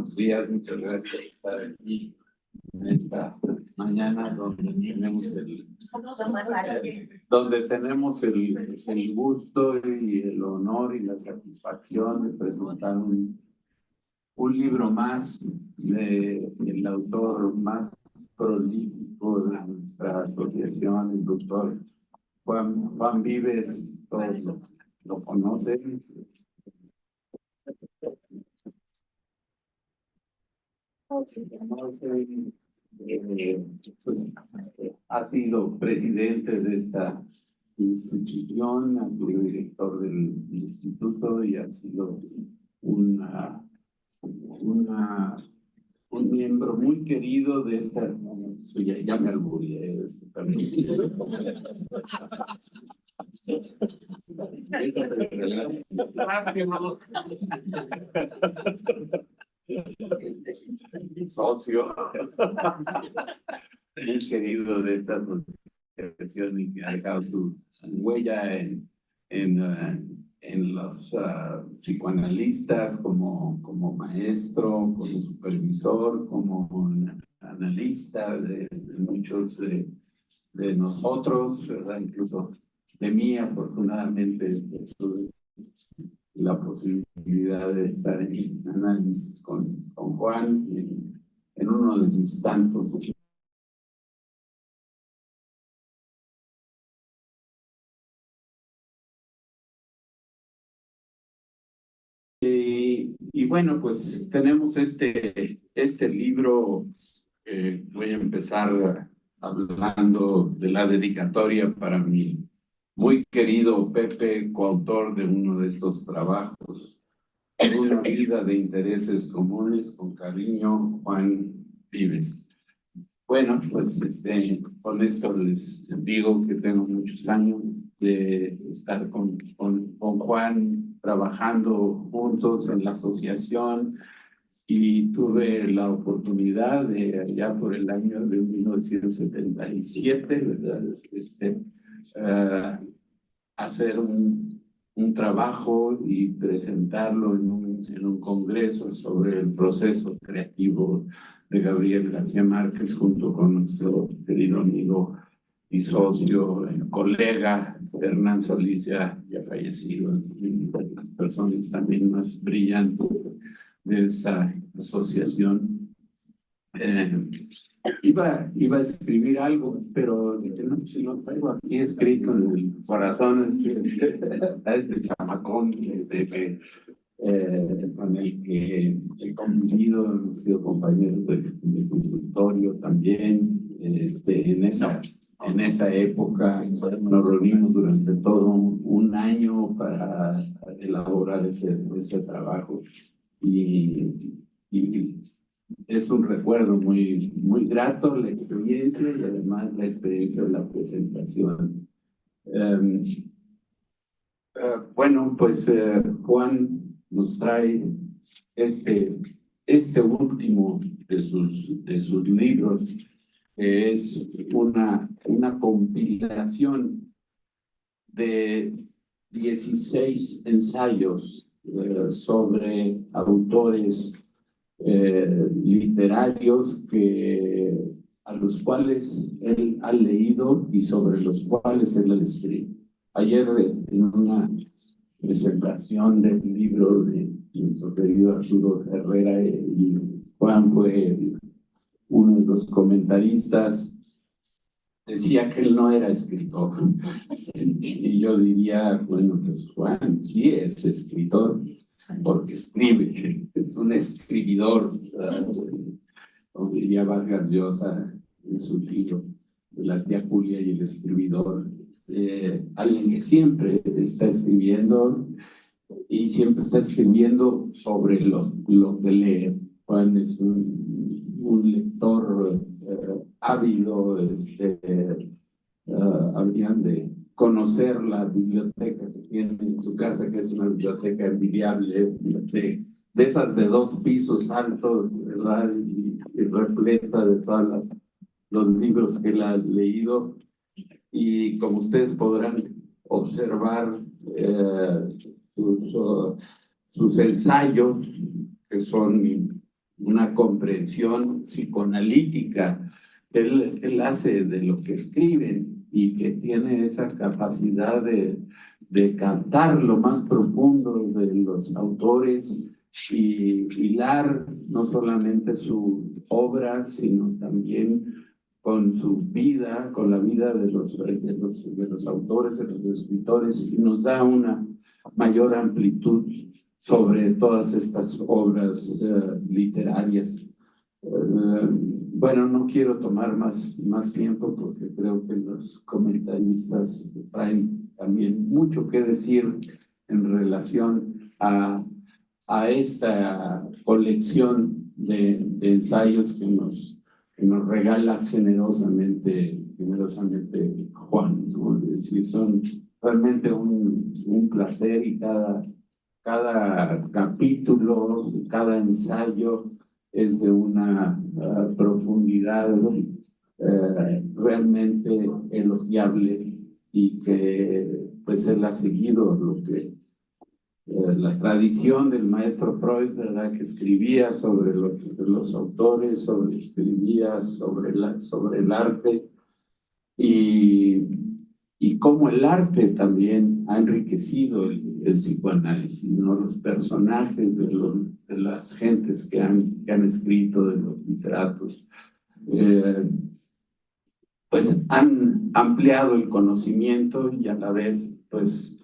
buenos días, muchas gracias por estar aquí en esta mañana donde tenemos el gusto y el honor y la satisfacción de presentar un libro más del autor más prolífico de nuestra asociación, el doctor Juan Vives. Todos lo conocen. Pues, ha sido presidente de esta institución, ha sido director del instituto y ha sido un miembro muy querido de esta. Ya me albureé. Socio muy querido de esta asociación y que ha dejado su huella en los psicoanalistas como maestro, como supervisor, como analista de muchos de nosotros, ¿verdad? Incluso de mí, afortunadamente, tuve la posibilidad de estar en análisis con Juan en uno de mis tantos. Y bueno, pues tenemos este libro. Voy a empezar hablando de la dedicatoria para mi muy querido Pepe, coautor de uno de estos trabajos. Una vida de intereses comunes, con cariño, Juan Vives. Bueno, pues con esto les digo que tengo muchos años de estar con Juan trabajando juntos en la asociación y tuve la oportunidad de allá por el año de 1977, ¿verdad? Hacer un trabajo y presentarlo en un congreso sobre el proceso creativo de Gabriel García Márquez, junto con nuestro querido amigo y socio, colega Hernán Solís, ya fallecido, y las personas también más brillantes de esa asociación. Iba a escribir algo, pero dije, no, si lo traigo aquí escrito en el corazón, a este chamacón con el que he convivido, hemos sido compañeros de consultorio también. En esa época nos reunimos durante todo un año para elaborar ese trabajo y es un recuerdo muy grato la experiencia y además la experiencia de la presentación. Bueno, pues Juan nos trae este último de sus libros, que es una compilación de 16 ensayos sobre autores literarios a los cuales él ha leído y sobre los cuales él ha escrito. Ayer, en una presentación del libro de nuestro querido Arturo Herrera, y Juan fue uno de los comentaristas, decía que él no era escritor. Y yo diría, bueno, pues Juan sí es escritor, porque escribe, es un escribidor, como diría Vargas Llosa en su libro de la tía Julia y el escribidor. Alguien que siempre está escribiendo y siempre está escribiendo sobre lo que lee. Juan es un lector ávido. Habrían de conocer la biblioteca que tiene en su casa, que es una biblioteca envidiable, de esas de 2 pisos altos, ¿verdad? Y repleta de todos los libros que él ha leído. Y como ustedes podrán observar, sus ensayos, que son una comprensión psicoanalítica que él hace de lo que escriben y que tiene esa capacidad de captar lo más profundo de los autores y hilar no solamente su obra, sino también con su vida, con la vida de los autores, de los escritores, y nos da una mayor amplitud sobre todas estas obras literarias. Bueno, no quiero tomar más tiempo porque creo que los comentaristas traen también mucho que decir en relación a esta colección de ensayos que nos regala generosamente Juan, ¿no? Es decir, son realmente un placer, y cada capítulo, cada ensayo es de una profundidad realmente elogiable, y que pues él ha seguido lo que la tradición del maestro Freud, ¿verdad? Que escribía sobre los autores, escribía sobre el arte, y cómo el arte también ha enriquecido el psicoanálisis, ¿no? Los personajes de las gentes que han escrito, de los literatos, pues han ampliado el conocimiento, y a la vez, pues,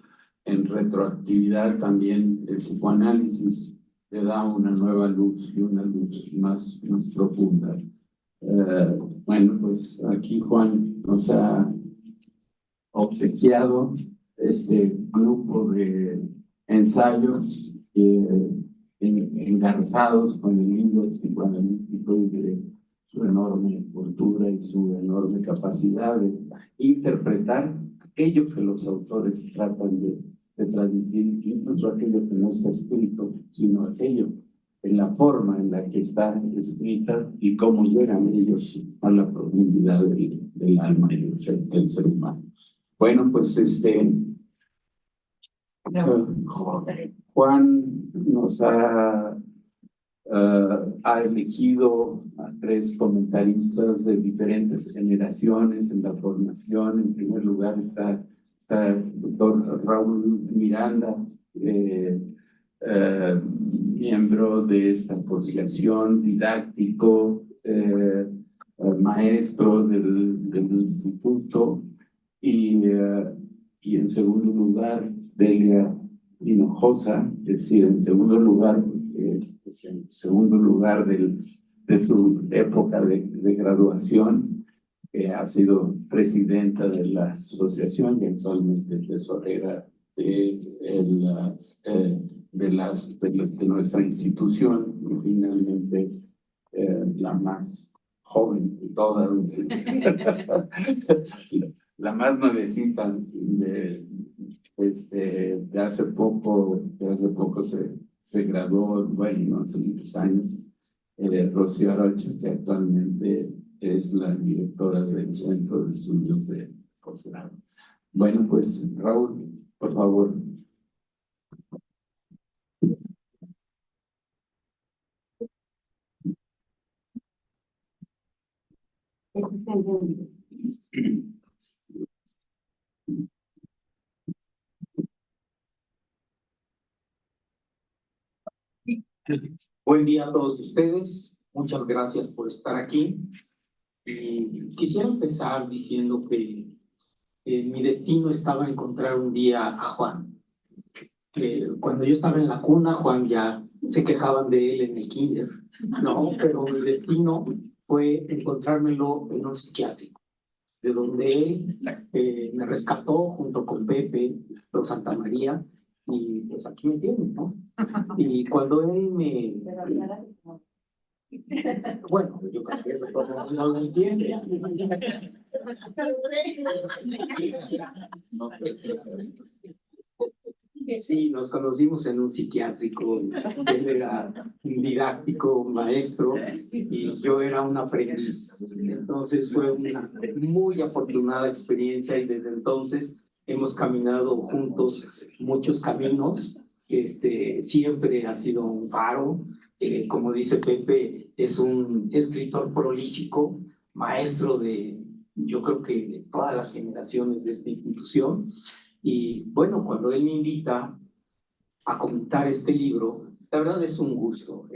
en retroactividad también el psicoanálisis le da una nueva luz, y una luz más profunda. Bueno, pues aquí Juan nos ha obsequiado este grupo de ensayos engarzados con el libro psicoanalítico, y de su enorme cultura y su enorme capacidad de interpretar aquello que los autores tratan de transmitir, incluso aquello que no está escrito, sino aquello en la forma en la que está escrita, y cómo llegan ellos a la profundidad del alma y del ser humano. Bueno, pues Juan nos ha elegido a 3 comentaristas de diferentes generaciones en la formación. En primer lugar está el doctor Raúl Miranda, miembro de esta asociación, didáctico, maestro del instituto, y en segundo lugar Delia Hinojosa, es decir, en segundo lugar de su época de graduación, que ha sido presidenta de la asociación y actualmente tesorera de nuestra institución, y finalmente la más joven de todas, la más nuevecita de hace poco se graduó, bueno, hace muchos años, Rocío Arocha, que actualmente es la directora del Centro de Estudios de Posgrado. Bueno, pues Raúl, por favor. Buen día a todos ustedes, muchas gracias por estar aquí. Y quisiera empezar diciendo que mi destino estaba encontrar un día a Juan. Cuando yo estaba en la cuna, Juan ya se quejaban de él en el kinder, ¿no? Pero mi destino fue encontrármelo en un psiquiátrico, de donde él me rescató junto con Pepe, los Santa María, y pues aquí me tienen, ¿no? Y cuando él me... Bueno, yo creo que eso todo no lo entiende. Sí, nos conocimos en un psiquiátrico. Él era un didáctico, un maestro, y yo era un aprendiz. Entonces fue una muy afortunada experiencia, y desde entonces hemos caminado juntos muchos caminos. Siempre ha sido un faro como dice Pepe, es un escritor prolífico, maestro de, yo creo que de todas las generaciones de esta institución. Y bueno, cuando él me invita a comentar este libro, la verdad es un gusto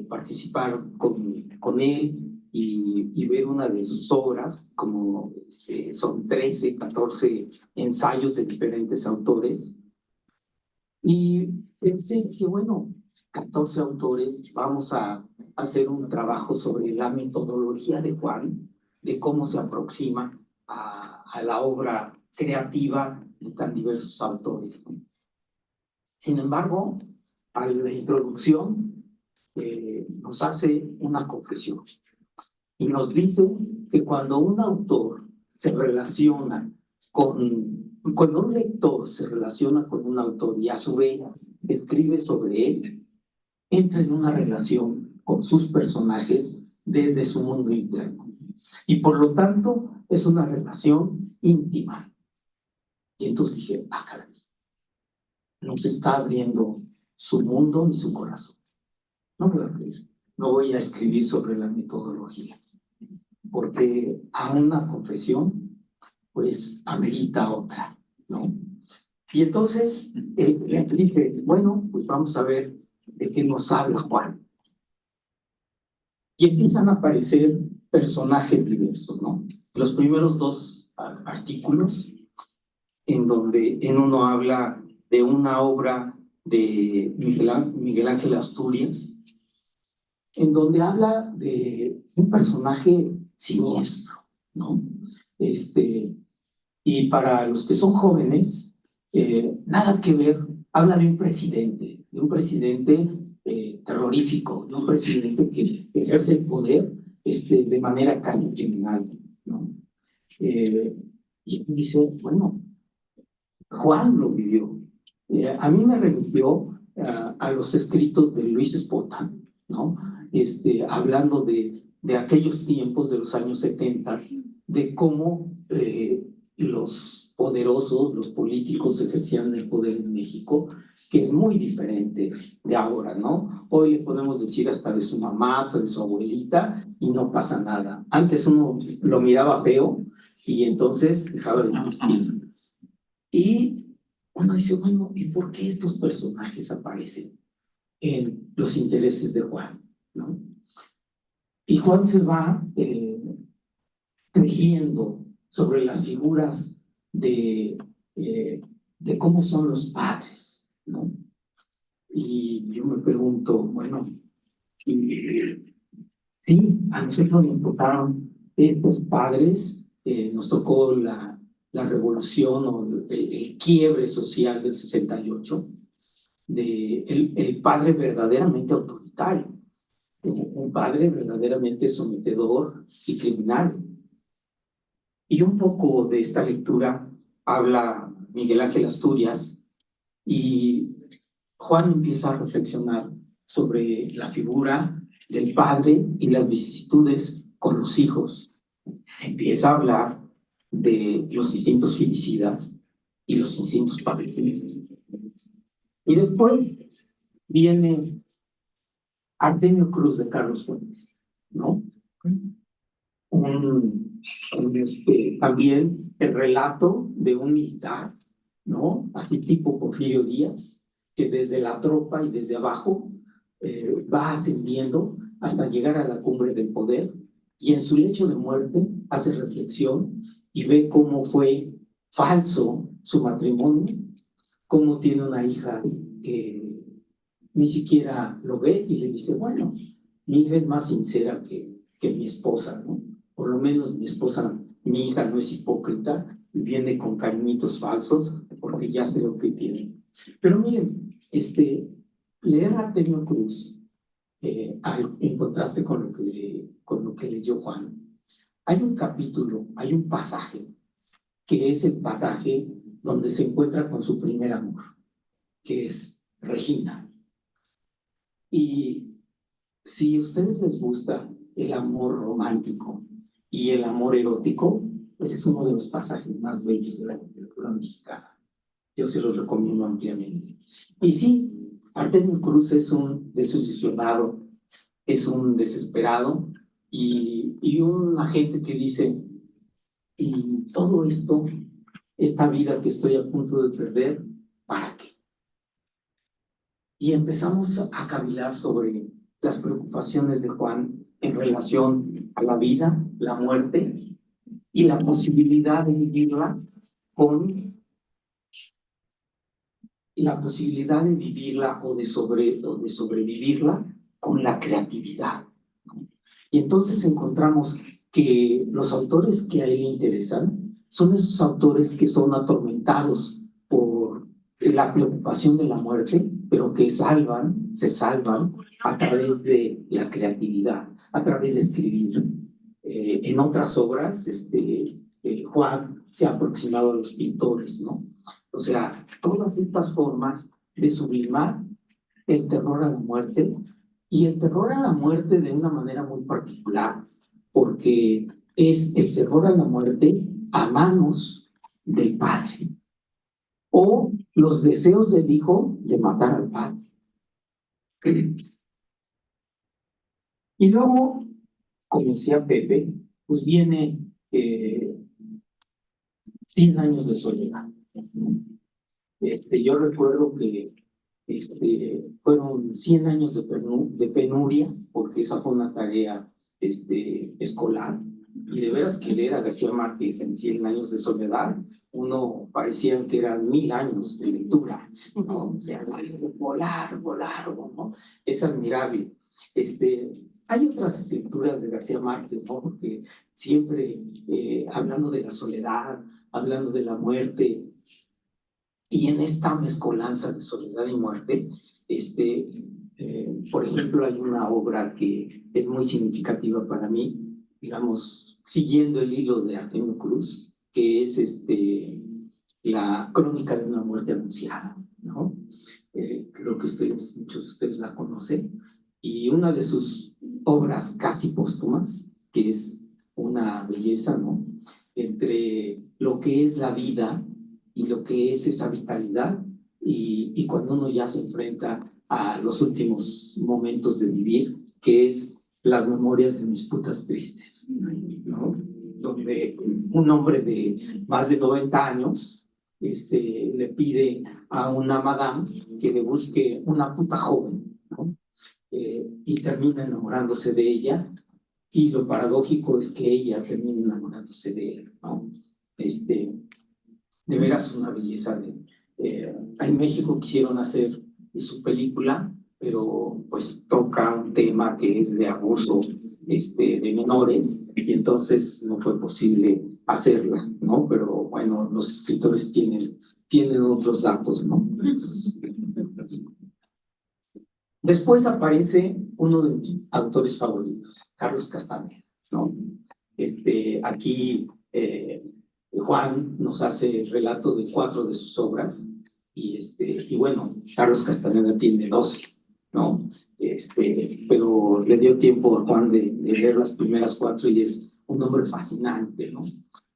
participar con él y ver una de sus obras, como son 13, 14 ensayos de diferentes autores. Y pensé que, bueno, 14 autores, vamos a hacer un trabajo sobre la metodología de Juan, de cómo se aproxima a la obra creativa de tan diversos autores. Sin embargo, a la introducción nos hace una confesión y nos dice que cuando un autor se relaciona cuando un lector se relaciona con un autor y a su vez escribe sobre él, entra en una relación con sus personajes desde su mundo interno. Y por lo tanto es una relación íntima. Y entonces dije, caray, nos está abriendo su mundo y su corazón. No voy a abrir, no voy a escribir sobre la metodología, porque a una confesión, pues, amerita otra, ¿no? Y entonces dije, bueno, pues vamos a ver de qué nos habla Juan. Y empiezan a aparecer personajes diversos, ¿no? Los primeros dos artículos, en donde en uno habla de una obra de Miguel Ángel Asturias, en donde habla de un personaje siniestro, ¿no? Y para los que son jóvenes, nada que ver, habla de un presidente terrorífico, de un presidente que ejerce el poder de manera casi criminal, ¿no? Y dice, bueno, Juan lo vivió. A mí me remitió a los escritos de Luis Espota, ¿no? Hablando de aquellos tiempos de los años 70, de cómo los poderosos, los políticos ejercían el poder en México, que es muy diferente de ahora, ¿no? Hoy le podemos decir hasta de su mamá, hasta de su abuelita, y no pasa nada. Antes uno lo miraba feo y entonces dejaba de existir. Y uno dice, bueno, ¿y por qué estos personajes aparecen en los intereses de Juan, ¿no? Y Juan se va tejiendo sobre las figuras de cómo son los padres, ¿no? Y yo me pregunto, bueno, sí, a nosotros nos tocaron estos padres, nos tocó la revolución o el quiebre social del 68, el padre verdaderamente autoritario, un padre verdaderamente sometedor y criminal. Y un poco de esta lectura habla Miguel Ángel Asturias y Juan empieza a reflexionar sobre la figura del padre y las vicisitudes con los hijos. Empieza a hablar de los instintos filicidas y los instintos paternos. Y después viene Artemio Cruz de Carlos Fuentes, ¿no? También el relato de un militar, ¿no? Así tipo Porfirio Díaz, que desde la tropa y desde abajo va ascendiendo hasta llegar a la cumbre del poder y en su lecho de muerte hace reflexión y ve cómo fue falso su matrimonio, cómo tiene una hija que ni siquiera lo ve y le dice, bueno, mi hija es más sincera que mi esposa, ¿no? Por lo menos mi hija no es hipócrita y viene con cariñitos falsos porque ya sé lo que tiene. Pero miren, leer a Artemio Cruz, en contraste con lo que leyó Juan, hay un capítulo, hay un pasaje, que es el pasaje donde se encuentra con su primer amor, que es Regina. Y si a ustedes les gusta el amor romántico y el amor erótico, ese es uno de los pasajes más bellos de la literatura mexicana. Yo se los recomiendo ampliamente. Y sí, Artemio Cruz es un desilusionado, es un desesperado y un agente que dice, y todo esto, esta vida que estoy a punto de perder, ¿para qué? Y empezamos a cavilar sobre las preocupaciones de Juan en relación a la vida, la muerte y la posibilidad de vivirla con la posibilidad de vivirla o de sobrevivirla con la creatividad. Y entonces encontramos que los autores que a él le interesan son esos autores que son atormentados por la preocupación de la muerte, pero que se salvan a través de la creatividad, a través de escribir. En otras obras, Juan se ha aproximado a los pintores, ¿no? O sea, todas estas formas de sublimar el terror a la muerte y el terror a la muerte de una manera muy particular, porque es el terror a la muerte a manos del padre o los deseos del hijo de matar al padre. Y luego, como decía Pepe, pues viene 100 años de soledad. Yo recuerdo que fueron 100 años de penuria, porque esa fue una tarea escolar. Y de veras que leer a García Márquez en 100 años de soledad, uno parecía que eran 1000 años de lectura, ¿no? O sea, volar, ¿no? Es admirable. Hay otras escrituras de García Márquez, ¿no? Porque siempre hablando de la soledad, hablando de la muerte, y en esta mezcolanza de soledad y muerte, por ejemplo, hay una obra que es muy significativa para mí, digamos, siguiendo el hilo de Artemio Cruz, que es la crónica de una muerte anunciada, ¿no? Creo que muchos de ustedes la conocen, y una de sus obras casi póstumas, que es una belleza, ¿no? Entre lo que es la vida y lo que es esa vitalidad, y cuando uno ya se enfrenta a los últimos momentos de vivir, que es las memorias de mis putas tristes, ¿no? Donde un hombre de más de 90 años le pide a una madame que le busque una puta joven, ¿no? Y termina enamorándose de ella, y lo paradójico es que ella termina enamorándose de él, ¿no? De veras una belleza. En México quisieron hacer su película, pero pues toca un tema que es de abuso de menores, y entonces no fue posible hacerla, ¿no? Pero bueno, los escritores tienen otros datos, ¿no? Después aparece uno de mis autores favoritos, Carlos Castaneda, ¿no? Aquí Juan nos hace el relato de 4 de sus obras, y bueno, Carlos Castaneda tiene 12, ¿no? Pero le dio tiempo a Juan de leer las primeras 4, y es un hombre fascinante, ¿no?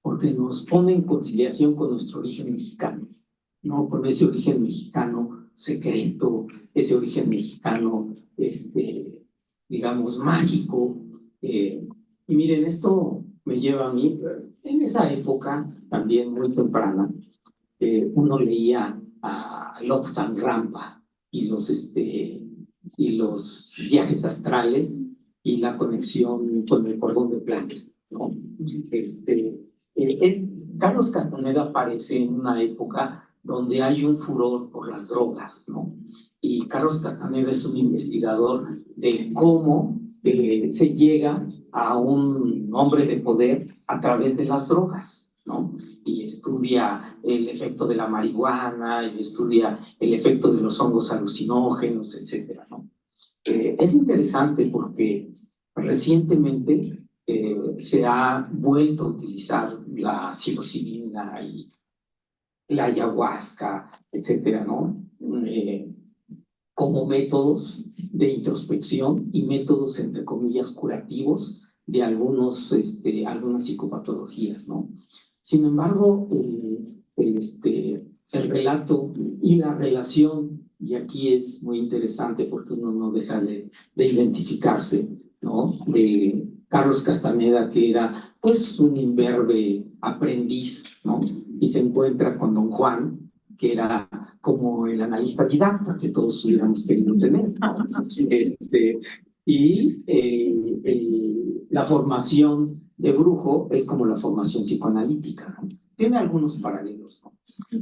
Porque nos pone en conciliación con nuestro origen mexicano, ¿no? Con ese origen mexicano secreto, ese origen mexicano, digamos, mágico. Y miren, esto me lleva a mí, en esa época, también muy temprana, uno leía a Lobsang Rampa y los viajes astrales y la conexión con el cordón de plata, ¿no? Carlos Castaneda aparece en una época donde hay un furor por las drogas, ¿no? Y Carlos Castaneda es un investigador de cómo se llega a un hombre de poder a través de las drogas, ¿no? Y estudia el efecto de la marihuana, y estudia el efecto de los hongos alucinógenos, etcétera, ¿no? Es interesante porque recientemente se ha vuelto a utilizar la psilocibina y la ayahuasca, etcétera, ¿no? Como métodos de introspección y métodos, entre comillas, curativos de algunas psicopatologías, ¿no? Sin embargo, el relato y la relación y aquí es muy interesante porque uno no deja de identificarse, ¿no? De Carlos Castaneda, que era pues un imberbe aprendiz, ¿no? Y se encuentra con don Juan, que era como el analista didacta que todos hubiéramos querido tener, ¿no? La formación de brujo es como la formación psicoanalítica, ¿no? Tiene algunos paralelos, ¿no?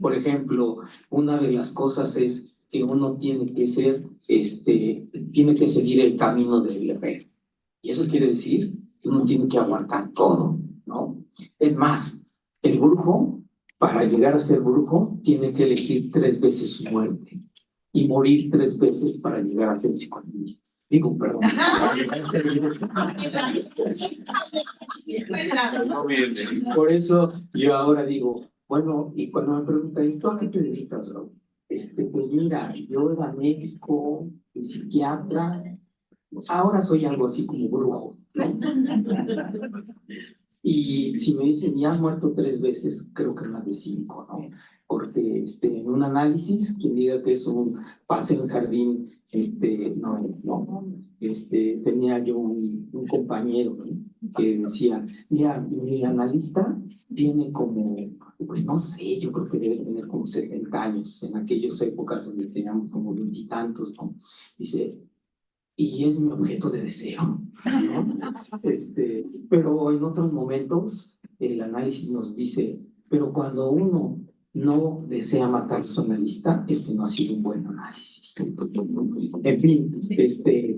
Por ejemplo, una de las cosas es que uno tiene que ser, tiene que seguir el camino del guerrero. Y eso quiere decir que uno tiene que aguantar todo, ¿no? Es más, el brujo, para llegar a ser brujo, tiene que elegir 3 veces su muerte y morir 3 veces para llegar a ser psicoanalista. Digo, perdón. Por eso yo ahora digo, bueno, y cuando me preguntan, ¿y tú a qué te dedicas, Raúl? Pues mira, yo era médico, psiquiatra, ahora soy algo así como brujo. Y si me dicen, ya has muerto 3 veces, creo que más de 5, ¿no? Porque en un análisis, quien diga que es un paseo en jardín, no. Tenía yo un compañero, ¿no?, que decía, mira, mi analista tiene como, pues no sé, yo creo que debe tener como 70 años, en aquellas épocas donde teníamos como 20 y tantos, ¿no? Dice, y es mi objeto de deseo, ¿no? Pero en otros momentos el análisis nos dice, pero cuando uno no desea matar a su analista, es que no ha sido un buen análisis. En fin,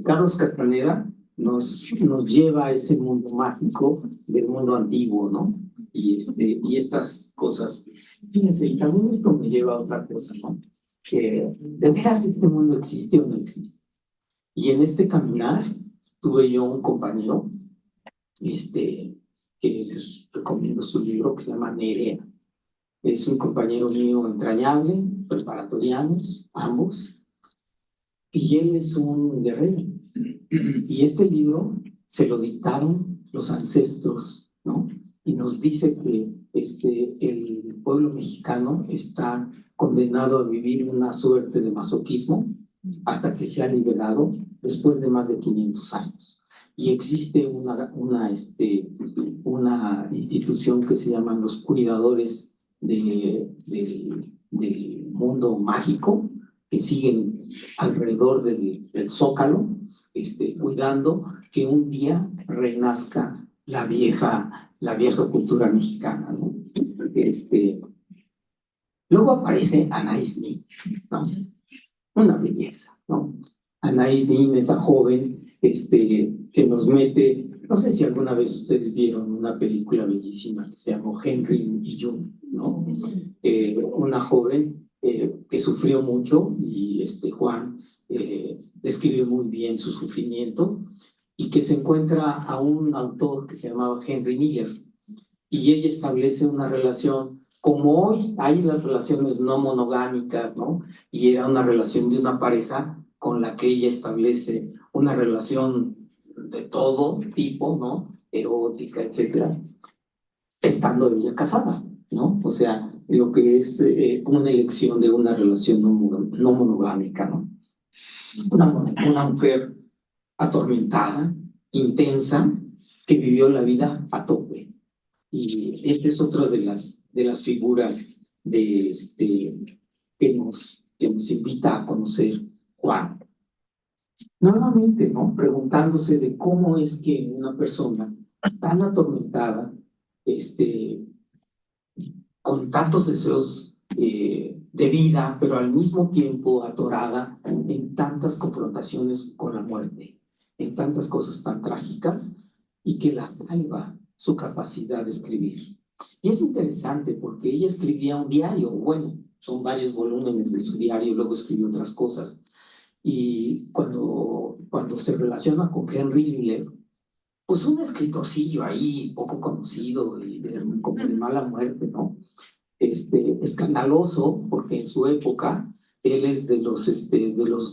Carlos Castaneda nos lleva a ese mundo mágico del mundo antiguo, ¿no? Y estas cosas. Fíjense, y también esto me lleva a otra cosa, ¿no? Que de veras este mundo existe o no existe. Y en este caminar tuve yo un compañero, que les recomiendo su libro, que se llama Nerea. Es un compañero mío entrañable, preparatorianos, ambos, y él es un guerrero. Y este libro se lo dictaron los ancestros, ¿no? Y nos dice que el pueblo mexicano está condenado a vivir una suerte de masoquismo hasta que sea liberado después de más de 500 años. Y existe una institución que se llaman los cuidadores del mundo mágico, que siguen alrededor del Zócalo, cuidando que un día renazca la vieja cultura mexicana, ¿no? Luego aparece Anaïs Nin, ¿no? Una belleza, ¿no? Anaïs Nin, esa joven, que nos mete, no sé si alguna vez ustedes vieron una película bellísima que se llamó Henry y June, ¿no? Una joven que sufrió mucho y Juan describe muy bien su sufrimiento y que se encuentra a un autor que se llamaba Henry Miller y ella establece una relación como hoy hay las relaciones no monogámicas, ¿no? Y era una relación de una pareja con la que ella establece una relación de todo tipo, ¿no? Erótica, etcétera, estando ella casada, ¿no? O sea, lo que es una elección de una relación no monogámica, ¿no? Una mujer atormentada, intensa, que vivió la vida a tope. Y esta es otra de las figuras que nos invita a conocer Juan. Nuevamente, ¿no? Preguntándose de cómo es que una persona tan atormentada, con tantos deseos de vida, pero al mismo tiempo atorada en tantas confrontaciones con la muerte, en tantas cosas tan trágicas, y que la salva su capacidad de escribir. Y es interesante porque ella escribía un diario, bueno, son varios volúmenes de su diario, luego escribió otras cosas. Y cuando se relaciona con Henry Miller, pues un escritorcillo ahí poco conocido y como de mala muerte, ¿no? Escandaloso, porque en su época él es de los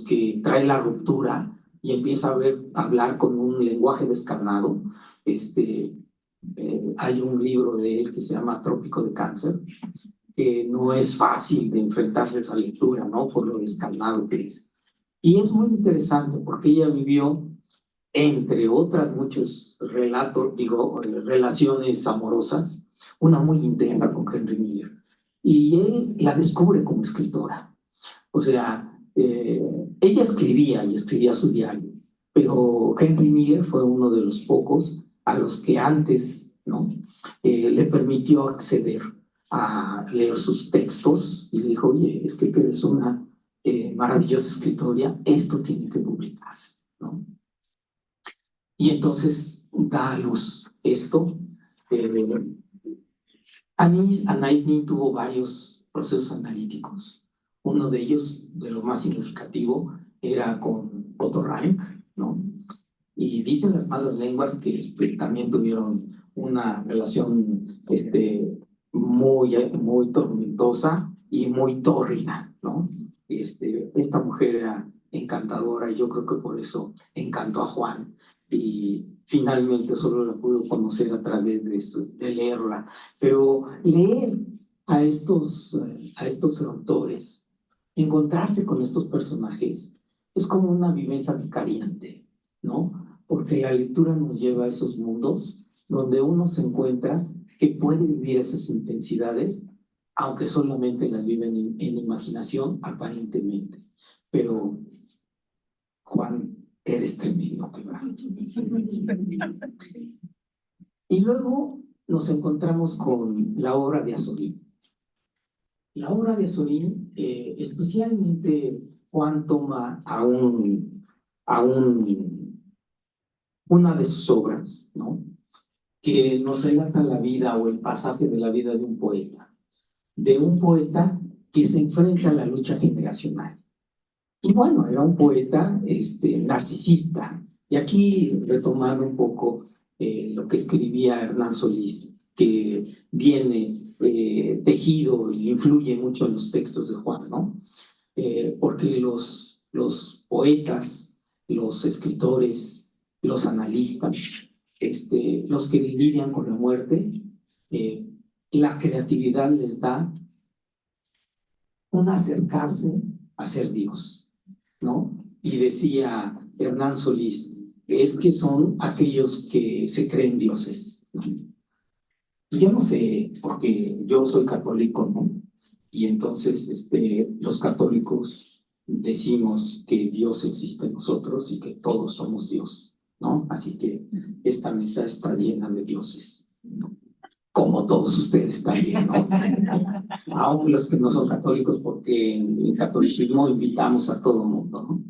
que trae la ruptura y empieza a hablar con un lenguaje descarnado. Hay un libro de él que se llama Trópico de Cáncer, que no es fácil de enfrentarse a esa lectura, ¿no? Por lo descarnado que es. Y es muy interesante porque ella vivió, entre otras muchos relatos, relaciones amorosas, una muy intensa con Henry Miller. Y él la descubre como escritora. O sea, ella escribía y escribía su diario, pero Henry Miller fue uno de los pocos a los que antes, ¿no? Le permitió acceder a leer sus textos y le dijo, oye, es que eres una maravillosa escritora, esto tiene que publicarse, ¿no? Y entonces da a luz esto. Anais Nin tuvo varios procesos analíticos. Uno de ellos, de lo más significativo, era con Otto Rank, ¿no? Y dicen las malas lenguas que también tuvieron una relación muy tormentosa y muy tórrida, ¿no? Esta mujer era encantadora y yo creo que por eso encantó a Juan. Y finalmente solo la pudo conocer a través de leerla. Pero leer a estos autores, encontrarse con estos personajes, es como una vivencia vicariante, ¿no? Porque la lectura nos lleva a esos mundos donde uno se encuentra que puede vivir esas intensidades, aunque solamente las vive en imaginación, aparentemente. Pero, Juan, eres tremendo, que va. Y luego nos encontramos con la obra de Azorín. La obra de Azorín, especialmente Juan toma una de sus obras, ¿no? Que nos relata la vida o el pasaje de la vida de un poeta que se enfrenta a la lucha generacional. Y bueno, era un poeta narcisista. Y aquí retomando un poco lo que escribía Hernán Solís, que viene tejido y influye mucho en los textos de Juan, ¿no? Porque los poetas, los escritores, los analistas, los que lidian con la muerte, la creatividad les da un acercarse a ser Dios, ¿no? Y decía Hernán Solís, es que son aquellos que se creen dioses, ¿no? Y yo no sé, porque yo soy católico, ¿no? Y entonces los católicos decimos que Dios existe en nosotros y que todos somos Dios, ¿no? Así que esta mesa está llena de dioses, ¿no? Como todos ustedes también, ¿no? Aún los que no son católicos, porque en el catolicismo invitamos a todo el mundo, ¿no?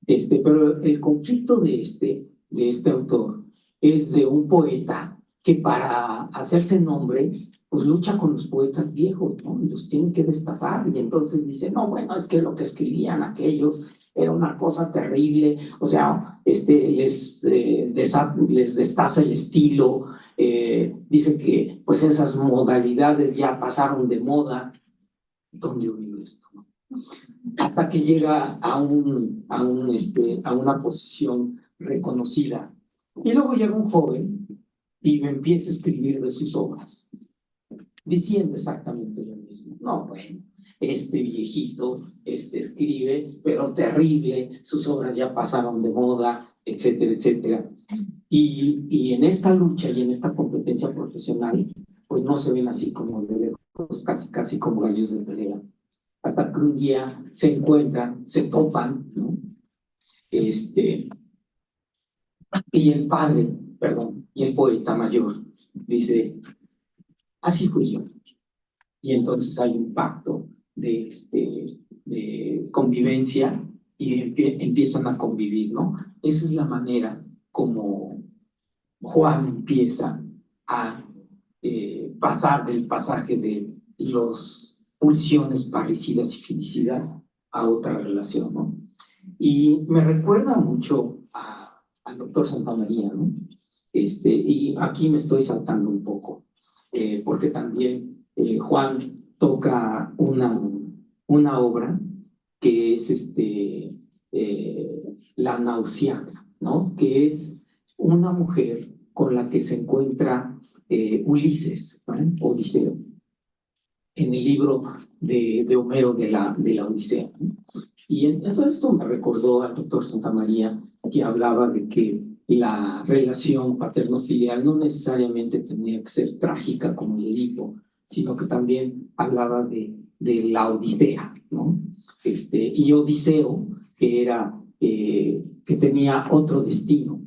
Pero el conflicto de este autor es de un poeta que para hacerse nombre, pues lucha con los poetas viejos, ¿no? Y los tiene que destazar, y entonces dice, no, bueno, es que lo que escribían aquellos era una cosa terrible, o sea, les destaza el estilo, dice que pues esas modalidades ya pasaron de moda. ¿Dónde he oído esto, no? Hasta que llega a una posición reconocida. Y luego llega un joven y me empieza a escribir de sus obras, diciendo exactamente lo mismo. No, bueno, este viejito escribe, pero terrible, sus obras ya pasaron de moda, etcétera, etcétera. Y en esta lucha y en esta competencia profesional, pues no se ven así como de lejos, casi como gallos de pelea. Hasta que un día se encuentran, se topan, ¿no? Y el padre, perdón, y el poeta mayor dice, así fui yo. Y entonces hay un pacto de convivencia y empiezan a convivir, ¿no? Esa es la manera como Juan empieza a pasar del pasaje de los pulsiones parricidas y felicidad a otra relación, ¿no? Y me recuerda mucho al doctor Santamaría, ¿no? Y aquí me estoy saltando un poco, porque también Juan toca una obra que es La Nausiaca, ¿no? Que es una mujer con la que se encuentra Ulises, ¿no? Odiseo. en el libro de Homero de la Odisea, ¿no? Y entonces esto me recordó al doctor Santamaría, que hablaba de que la relación paterno-filial no necesariamente tenía que ser trágica como el Edipo, sino que también hablaba de la Odisea, ¿no? Y Odiseo, que era, que tenía otro destino.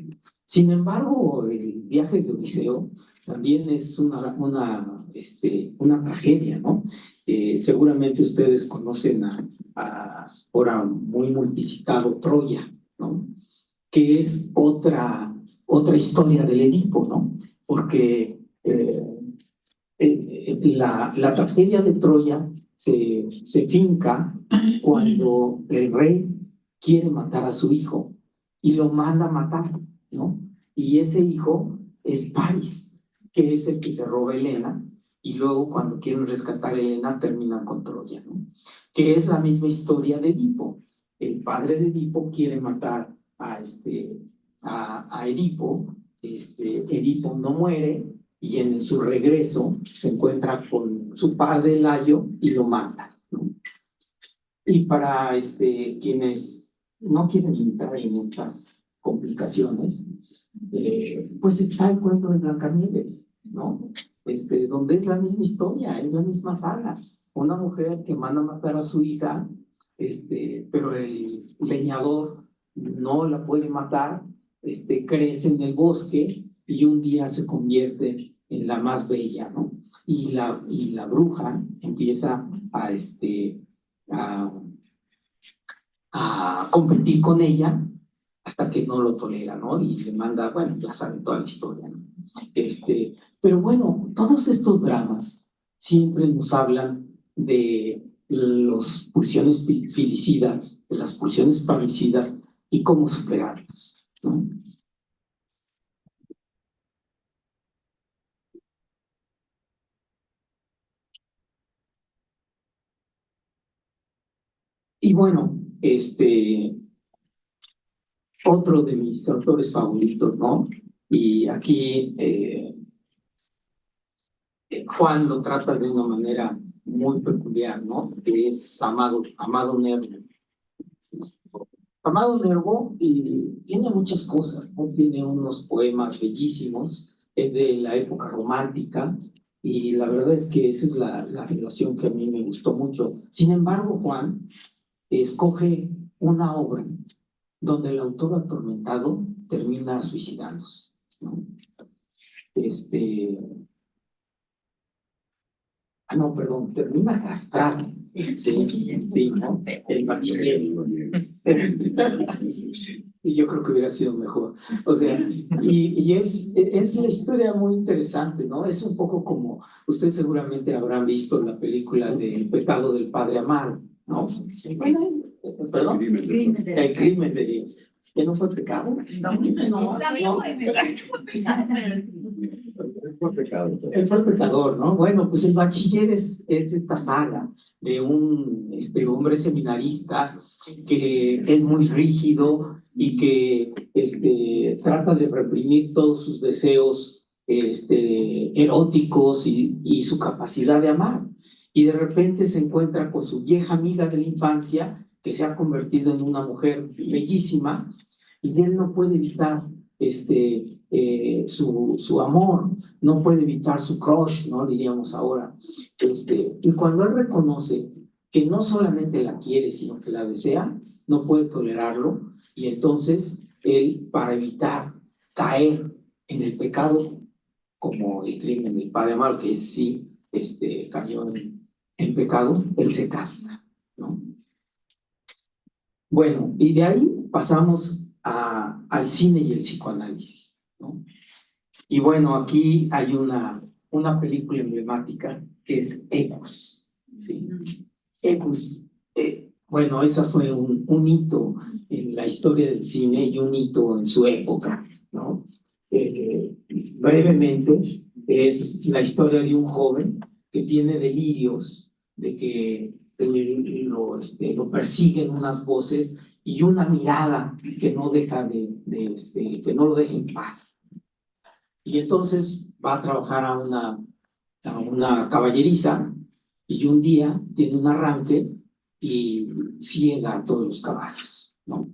Sin embargo, el viaje de Odiseo también es una tragedia, ¿no? Seguramente ustedes conocen ahora muy multicitado Troya, ¿no? Que es otra historia del Edipo, ¿no? Porque la tragedia de Troya se finca cuando el rey quiere matar a su hijo y lo manda a matar, ¿no? Y ese hijo es Paris, que es el que se roba a Helena, y luego cuando quieren rescatar a Helena terminan con Troya, ¿no? Que es la misma historia de Edipo. El padre de Edipo quiere matar a Edipo, Edipo no muere, y en su regreso se encuentra con su padre Layo y lo mata, ¿no? Y para quienes no quieren entrar en estas complicaciones, pues está el cuento de Blancanieves, ¿no? Donde es la misma historia, es la misma saga. Una mujer que manda a matar a su hija, pero el leñador no la puede matar, crece en el bosque y un día se convierte en la más bella, ¿no? Y la bruja empieza a, a competir con ella hasta que no lo tolera, ¿no? Y le manda, bueno, ya saben toda la historia, ¿no? Pero bueno, todos estos dramas siempre nos hablan de las pulsiones filicidas, de las pulsiones parricidas y cómo superarlas, ¿no? Y bueno, otro de mis autores favoritos, ¿no? Y aquí Juan lo trata de una manera muy peculiar, ¿no? Que es Amado Nervo. Amado Nervo tiene muchas cosas, ¿no? Tiene unos poemas bellísimos, es de la época romántica, y la verdad es que esa es la relación que a mí me gustó mucho. Sin embargo, Juan escoge una obra donde el autor atormentado termina suicidándose, ¿no? Este, no, perdón, termina castrado. Sí, sí, ¿no? El bachiller. Y yo creo que hubiera sido mejor. O sea, y es la historia muy interesante, ¿no? Es un poco como, ustedes seguramente habrán visto la película de El pecado del padre Amaro, ¿no? Bueno, perdón. El crimen de Dios. ¿Que no fue pecado? No, no. Él fue el pecador, ¿no? Bueno, pues el bachiller es esta saga de un hombre seminarista que es muy rígido y que trata de reprimir todos sus deseos eróticos y su capacidad de amar. Y de repente se encuentra con su vieja amiga de la infancia, que se ha convertido en una mujer bellísima, y él no puede evitar su amor, no puede evitar su crush, ¿no? Diríamos ahora. Y cuando él reconoce que no solamente la quiere, sino que la desea, no puede tolerarlo, y entonces él, para evitar caer en el pecado, como el crimen del padre Amaro, que sí cayó en pecado, él se castra, ¿no? Bueno, y de ahí pasamos al cine y el psicoanálisis, ¿no? Y bueno, aquí hay una película emblemática que es Ecus, ¿sí? Ecus, bueno, esa fue un hito en la historia del cine y un hito en su época, ¿no? Brevemente, es la historia de un joven que tiene delirios de que lo persiguen unas voces y una mirada que no deja que no lo deja en paz. Y entonces va a trabajar a una caballeriza y un día tiene un arranque y ciega a todos los caballos, ¿no?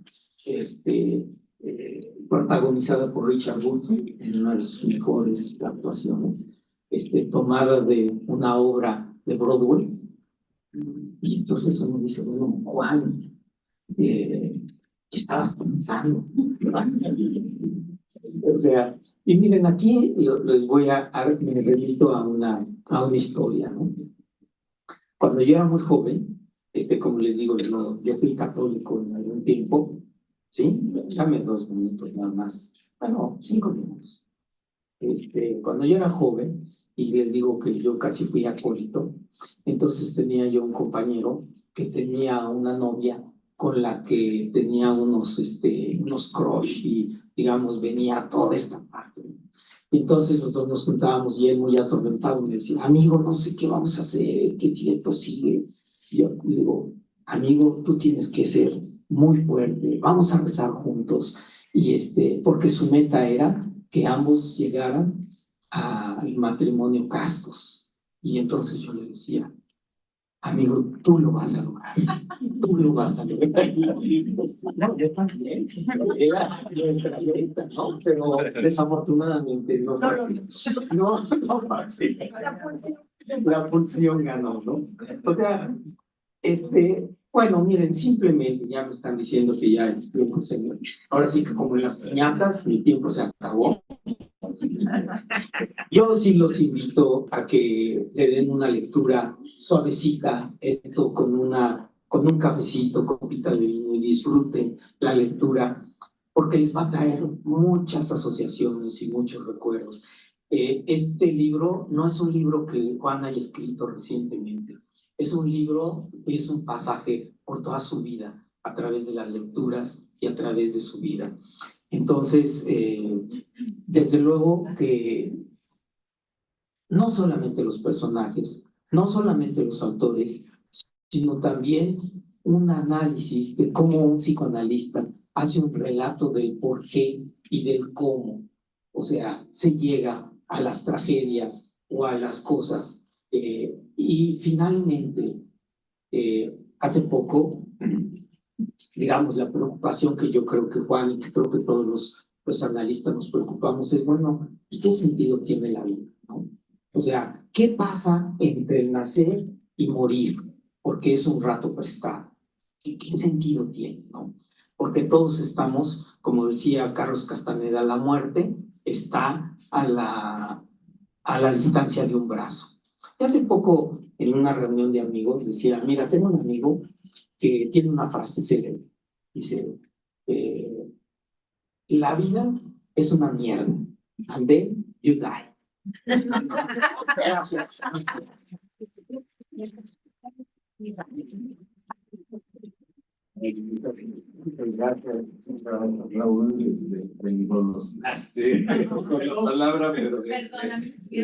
Protagonizada por Richard Burton en una de sus mejores actuaciones, tomada de una obra de Broadway. Y entonces uno dice, bueno, Juan, ¿qué estabas pensando? O sea, y miren, aquí les voy me remito a una historia, ¿no? Cuando yo era muy joven, como les digo, yo fui católico en algún tiempo, ¿sí? Dame 2 minutos nada más, bueno, 5 minutos. Cuando yo era joven, y les digo que yo casi fui acólito, entonces tenía yo un compañero que tenía una novia con la que tenía unos crush y, digamos, venía a toda esta parte. Entonces los dos nos juntábamos y él muy atormentado me decía, amigo, no sé qué vamos a hacer, es que si esto sigue. Y yo digo, amigo, tú tienes que ser muy fuerte, vamos a rezar juntos. Y porque su meta era que ambos llegaran al matrimonio castos. Y entonces yo le decía, amigo, tú lo vas a lograr, tú lo vas a lograr. No, yo también, era nuestra meta, ¿no? Pero desafortunadamente no fue así. No fue así. La pulsión ganó, ¿no? O sea, bueno, miren, simplemente ya me están diciendo que ya el tiempo se... Ahora sí que como en las piñatas, mi tiempo se acabó. Yo sí los invito a que le den una lectura suavecita, con un cafecito, copita de vino y disfruten la lectura, porque les va a traer muchas asociaciones y muchos recuerdos. Este libro no es un libro que Juan haya escrito recientemente, es un libro, es un pasaje por toda su vida, a través de las lecturas y a través de su vida. Entonces, desde luego que no solamente los personajes, no solamente los autores, sino también un análisis de cómo un psicoanalista hace un relato del por qué y del cómo. O sea, se llega a las tragedias o a las cosas. Y finalmente, hace poco, digamos, la preocupación que yo creo que Juan y que creo que todos los analistas nos preocupamos es, bueno, ¿y qué sentido tiene la vida? ¿No? O sea, ¿qué pasa entre el nacer y morir? Porque es un rato prestado. ¿Qué sentido tiene? ¿No? Porque todos estamos, como decía Carlos Castaneda, la muerte está a la distancia de un brazo. Y hace poco, en una reunión de amigos, decía, mira, tengo un amigo que tiene una frase célebre. Dice, la vida es una mierda, and then you die. Gracias. Gracias, Raúl, engolosnaste con la palabra, pero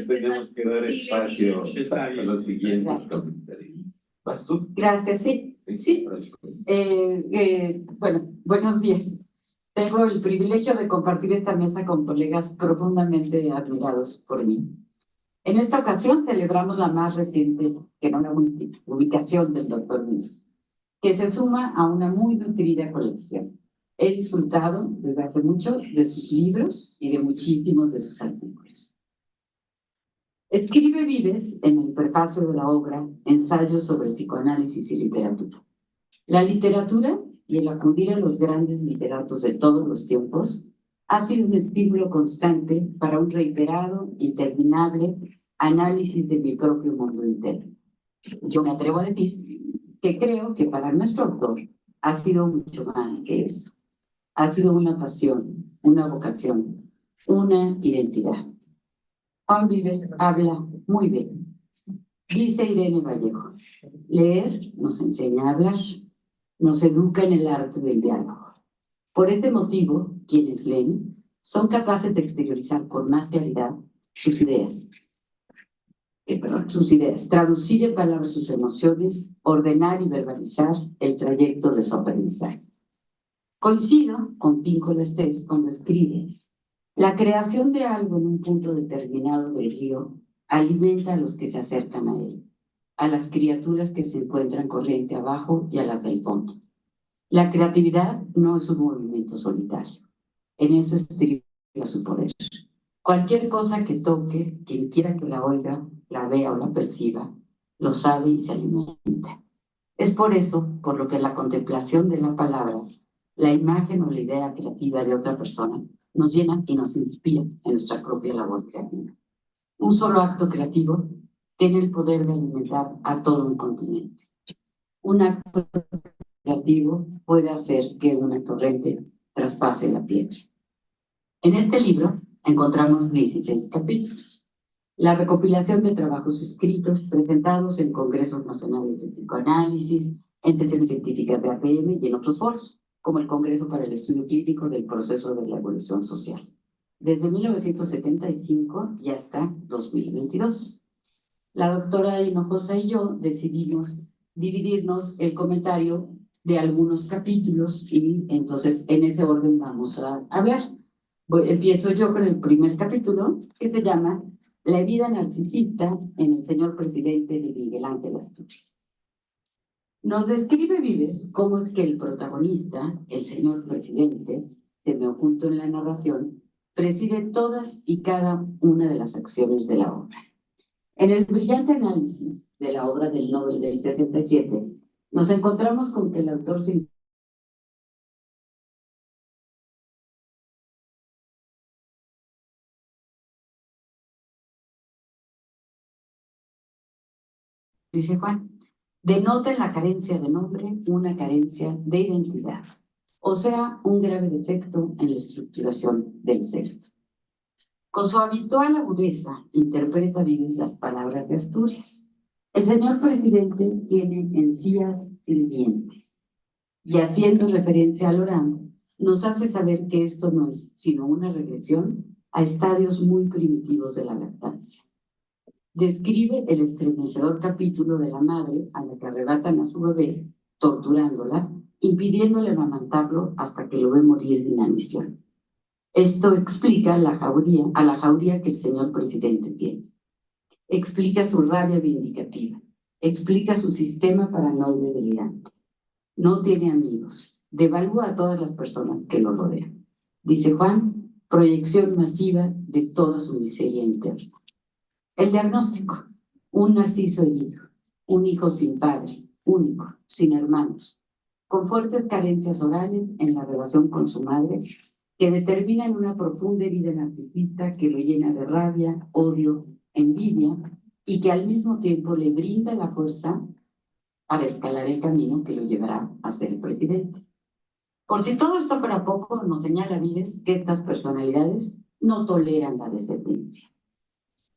tenemos que dar espacio a los siguientes comentarios. ¿Vas tú? Gracias, sí. Sí. Bueno, buenos días. Tengo el privilegio de compartir esta mesa con colegas profundamente admirados por mí. En esta ocasión celebramos la más reciente, que no la última, publicación del Dr. Mills, que se suma a una muy nutrida colección. He disfrutado desde hace mucho de sus libros y de muchísimos de sus artículos. Escribe Vives en el prefacio de la obra Ensayos sobre psicoanálisis y literatura. La literatura y el acudir a los grandes literatos de todos los tiempos ha sido un estímulo constante para un reiterado, interminable análisis de mi propio mundo interno. Yo me atrevo a decir que creo que para nuestro autor ha sido mucho más que eso. Ha sido una pasión, una vocación, una identidad. Juan Vives habla muy bien. Dice Irene Vallejo, leer nos enseña a hablar, nos educa en el arte del diálogo. Por este motivo, quienes leen son capaces de exteriorizar con más claridad sus ideas, traducir en palabras sus emociones, ordenar y verbalizar el trayecto de su aprendizaje. Coincido con Pinco Estés cuando escribe: la creación de algo en un punto determinado del río alimenta a los que se acercan a él. a las criaturas que se encuentran corriente abajo y a las del fondo. La creatividad no es un movimiento solitario. En eso estriba su poder. Cualquier cosa que toque, quien quiera que la oiga, la vea o la perciba, lo sabe y se alimenta. Es por eso, por lo que la contemplación de la palabra, la imagen o la idea creativa de otra persona, nos llena y nos inspira en nuestra propia labor creativa. Un solo acto creativo tiene el poder de alimentar a todo un continente. Un acto creativo puede hacer que una torrente traspase la piedra. En este libro encontramos 16 capítulos. La recopilación de trabajos escritos presentados en congresos nacionales de psicoanálisis, en sesiones científicas de APM y en otros foros, como el Congreso para el Estudio Crítico del Proceso de la Evolución Social, desde 1975 y hasta 2022. La doctora Hinojosa y yo decidimos dividirnos el comentario de algunos capítulos y entonces en ese orden vamos a hablar. Empiezo yo con el primer capítulo, que se llama La herida narcisista en el señor presidente de Miguel Ángel Asturias. Nos describe Vives cómo es que el protagonista, el señor presidente, se me ocultó en la narración, preside todas y cada una de las acciones de la obra. En el brillante análisis de la obra del Nobel del 67, nos encontramos con que el autor se dice Juan, denota en la carencia de nombre una carencia de identidad, o sea, un grave defecto en la estructuración del ser. Con su habitual agudeza, interpreta Vives las palabras de Asturias. El señor presidente tiene encías sin dientes, y haciendo referencia a Lorand, nos hace saber que esto no es sino una regresión a estadios muy primitivos de la lactancia. Describe el estremecedor capítulo de la madre a la que arrebatan a su bebé, torturándola, impidiéndole amamantarlo hasta que lo ve morir de inanición. Esto explica a la jauría que el señor presidente tiene. Explica su rabia vindicativa. Explica su sistema paranoide delirante. No tiene amigos. Devalúa a todas las personas que lo rodean. Dice Juan, proyección masiva de toda su miseria interna. El diagnóstico, un narciso herido, un hijo sin padre, único, sin hermanos, con fuertes carencias orales en la relación con su madre, que determinan una profunda herida narcisista que lo llena de rabia, odio, envidia, y que al mismo tiempo le brinda la fuerza para escalar el camino que lo llevará a ser presidente. Por si todo esto fuera poco, nos señala Vives que estas personalidades no toleran la descendencia.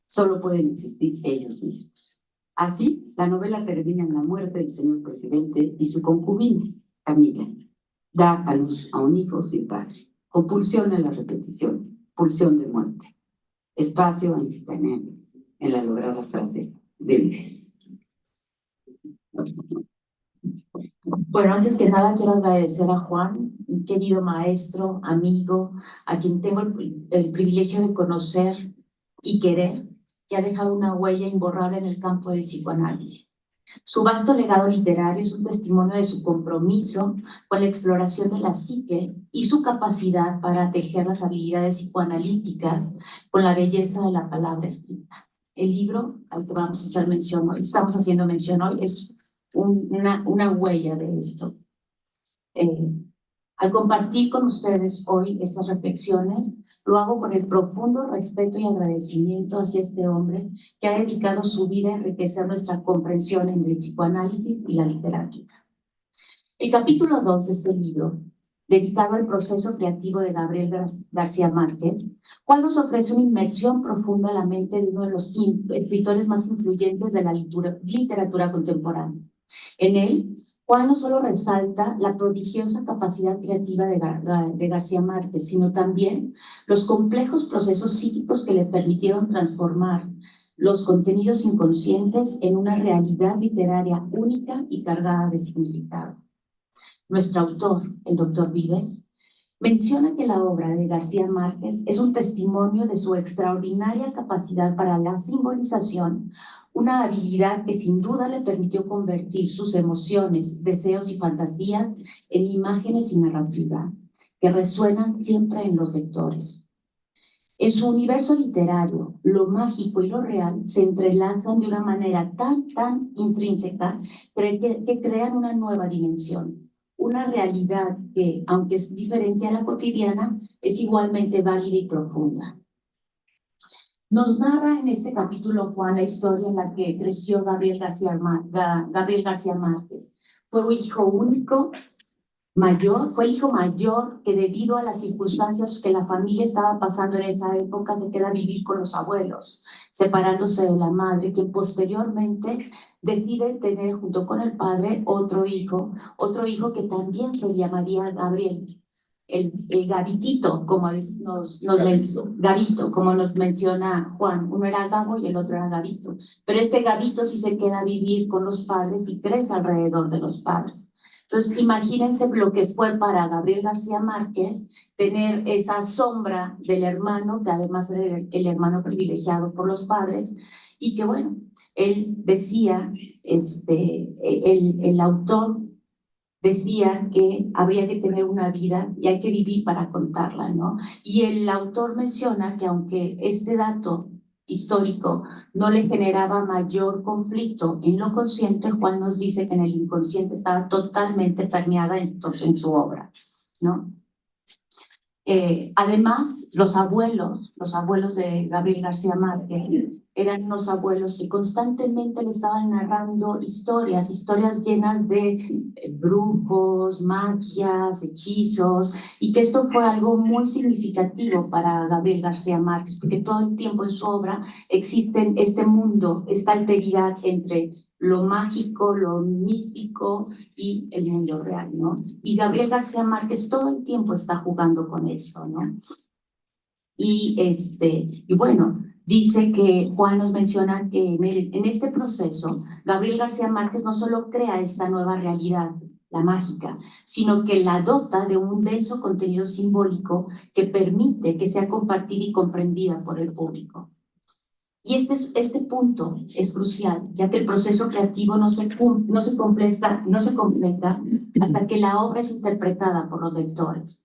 Solo pueden existir ellos mismos. Así, la novela termina en la muerte del señor presidente y su concubina, Camila. Da a luz a un hijo sin padre. Compulsión a la repetición, pulsión de muerte. Espacio instantáneo en la lograda frase de Vives. Bueno, antes que nada quiero agradecer a Juan, un querido maestro, amigo, a quien tengo el privilegio de conocer y querer, que ha dejado una huella imborrable en el campo del psicoanálisis. Su vasto legado literario es un testimonio de su compromiso con la exploración de la psique y su capacidad para tejer las habilidades psicoanalíticas con la belleza de la palabra escrita. El libro al que vamos a hacer mención hoy, estamos haciendo mención hoy, es una huella de esto. Al compartir con ustedes hoy estas reflexiones, lo hago con el profundo respeto y agradecimiento hacia este hombre que ha dedicado su vida a enriquecer nuestra comprensión entre el psicoanálisis y la literatura. El capítulo 2 de este libro, dedicado al proceso creativo de Gabriel García Márquez, cual nos ofrece una inmersión profunda a la mente de uno de los escritores más influyentes de la literatura contemporánea. En él, Juan no solo resalta la prodigiosa capacidad creativa de García Márquez, sino también los complejos procesos psíquicos que le permitieron transformar los contenidos inconscientes en una realidad literaria única y cargada de significado. Nuestro autor, el doctor Vives, menciona que la obra de García Márquez es un testimonio de su extraordinaria capacidad para la simbolización, una habilidad que sin duda le permitió convertir sus emociones, deseos y fantasías en imágenes y narrativa que resuenan siempre en los lectores. En su universo literario, lo mágico y lo real se entrelazan de una manera tan intrínseca que crean una nueva dimensión, una realidad que, aunque es diferente a la cotidiana, es igualmente válida y profunda. Nos narra en este capítulo Juan la historia en la que creció Gabriel García Márquez. Fue un hijo único, fue hijo mayor que debido a las circunstancias que la familia estaba pasando en esa época se queda a vivir con los abuelos, separándose de la madre, que posteriormente decide tener junto con el padre otro hijo que también se llamaría Gabriel. El Gavitito, Gavito, como nos menciona Juan. Uno era Gabo y el otro era Gavito. Pero este Gavito sí se queda a vivir con los padres y crece alrededor de los padres. Entonces, imagínense lo que fue para Gabriel García Márquez tener esa sombra del hermano, que además era el hermano privilegiado por los padres, y que bueno, él decía, el autor decía que habría que tener una vida y hay que vivir para contarla, ¿no? Y el autor menciona que aunque este dato histórico no le generaba mayor conflicto en lo consciente, Juan nos dice que en el inconsciente estaba totalmente permeada en su obra, ¿no? Además, los abuelos de Gabriel García Márquez eran unos abuelos que constantemente le estaban narrando historias llenas de brujos, magias, hechizos, y que esto fue algo muy significativo para Gabriel García Márquez, porque todo el tiempo en su obra existe este mundo, esta alteridad entre lo mágico, lo místico y el mundo real, ¿no? Y Gabriel García Márquez todo el tiempo está jugando con esto, ¿no? Y bueno, dice que Juan nos menciona que en este proceso, Gabriel García Márquez no solo crea esta nueva realidad, la mágica, sino que la dota de un denso contenido simbólico que permite que sea compartida y comprendida por el público. Y este punto es crucial, ya que el proceso creativo no se completa hasta que la obra es interpretada por los lectores,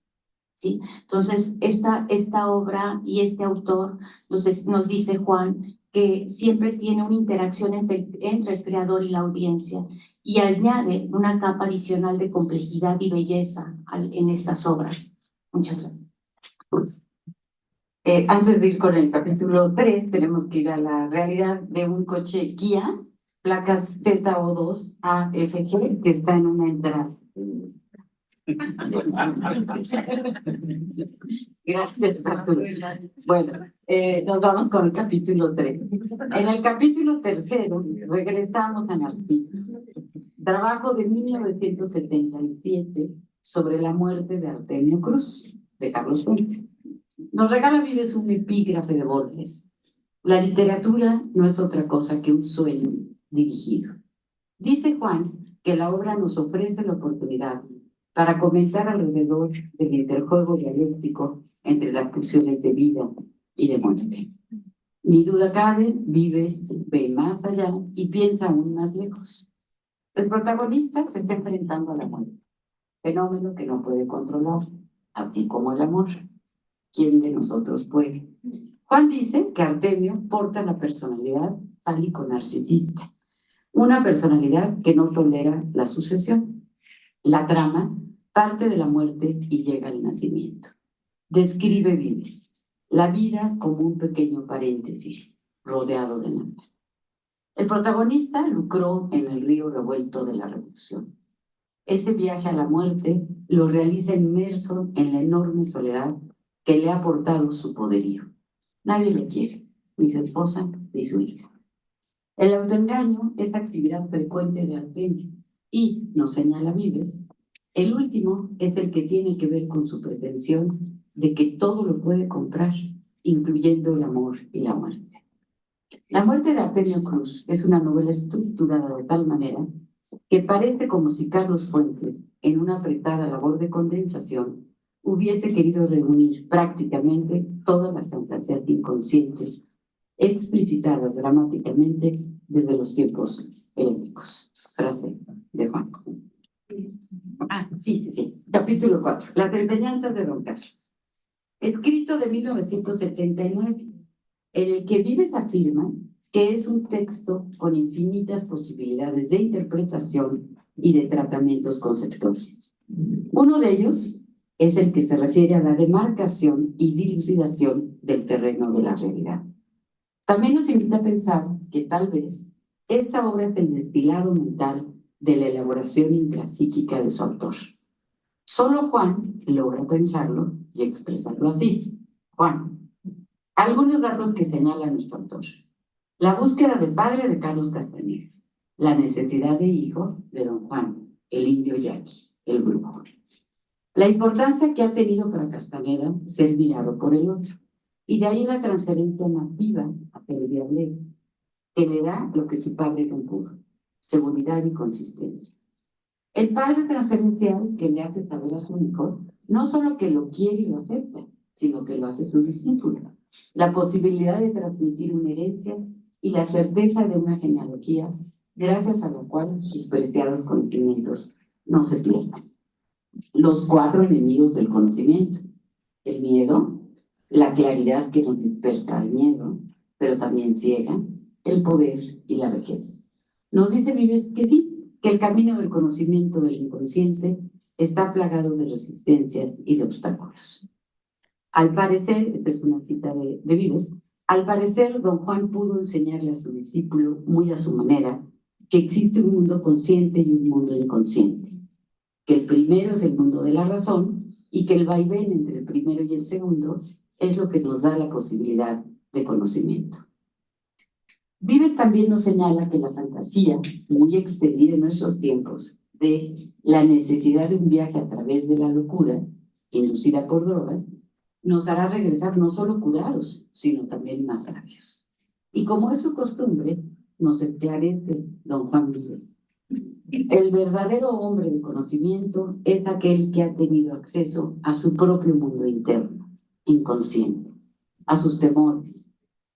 ¿sí? Entonces, esta obra y este autor nos dice Juan que siempre tiene una interacción entre el creador y la audiencia y añade una capa adicional de complejidad y belleza en estas obras. Muchas gracias. Antes de ir con el capítulo 3, tenemos que ir a la realidad de un coche Kia, placas ZO2 AFG, que está en una entrada. Gracias, Arturo. Bueno, nos vamos con el capítulo 3. En el capítulo 3 regresamos a Narciso. Trabajo de 1977 sobre la muerte de Artemio Cruz, de Carlos Fuentes. Nos regala Vives un epígrafe de Borges. La literatura no es otra cosa que un sueño dirigido. Dice Juan que la obra nos ofrece la oportunidad para comentar alrededor del interjuego dialéctico entre las pulsiones de vida y de muerte. Ni duda cabe, Vives ve más allá y piensa aún más lejos. El protagonista se está enfrentando a la muerte, fenómeno que no puede controlar, así como el amor. ¿Quién de nosotros puede? Juan dice que Artemio porta la personalidad fálico-narcisista, una personalidad que no tolera la sucesión. La trama parte de la muerte y llega al nacimiento. Describe Vives la vida como un pequeño paréntesis rodeado de nada. El protagonista lucró en el río revuelto de la revolución. Ese viaje a la muerte lo realiza inmerso en la enorme soledad que le ha aportado su poderío. Nadie le quiere, ni su esposa ni su hija. El autoengaño es actividad frecuente de Artemio y, nos señala Vives, el último es el que tiene que ver con su pretensión de que todo lo puede comprar, incluyendo el amor y la muerte. La muerte de Artemio Cruz es una novela estructurada de tal manera que parece como si Carlos Fuentes, en una apretada labor de condensación, hubiese querido reunir prácticamente todas las fantasías inconscientes, explicitadas dramáticamente desde los tiempos helénicos. Frase de Juan. Sí. Capítulo 4. Las enseñanzas de Don Carlos. Escrito de 1979, en el que Vives afirma que es un texto con infinitas posibilidades de interpretación y de tratamientos conceptuales. Uno de ellos es el que se refiere a la demarcación y dilucidación del terreno de la realidad. También nos invita a pensar que tal vez esta obra es el destilado mental de la elaboración intrapsíquica de su autor. Solo Juan logra pensarlo y expresarlo así. Juan, algunos datos que señala nuestro autor. La búsqueda de padre de Carlos Castañeda. La necesidad de hijo de don Juan, el indio yaqui, el brujo. La importancia que ha tenido para Castañeda ser mirado por el otro. Y de ahí la transferencia masiva hacia el diablero, que le da lo que su padre no pudo, seguridad y consistencia. El padre transferencial que le hace saber a su hijo, no solo que lo quiere y lo acepta, sino que lo hace su discípulo. La posibilidad de transmitir una herencia y la certeza de una genealogía, gracias a la cual sus preciados conocimientos no se pierdan. Los 4 enemigos del conocimiento: el miedo, la claridad que nos dispersa al miedo, pero también ciega, el poder y la vejez. Nos dice Vives que sí, que el camino del conocimiento del inconsciente está plagado de resistencias y de obstáculos. Al parecer, esta es una cita de Vives, al parecer don Juan pudo enseñarle a su discípulo, muy a su manera, que existe un mundo consciente y un mundo inconsciente, que el primero es el mundo de la razón y que el vaivén entre el primero y el segundo es lo que nos da la posibilidad de conocimiento. Vives también nos señala que la fantasía, muy extendida en nuestros tiempos, de la necesidad de un viaje a través de la locura, inducida por drogas, nos hará regresar no solo curados, sino también más sabios. Y como es su costumbre, nos esclarece don Juan Vives. El verdadero hombre de conocimiento es aquel que ha tenido acceso a su propio mundo interno, inconsciente, a sus temores,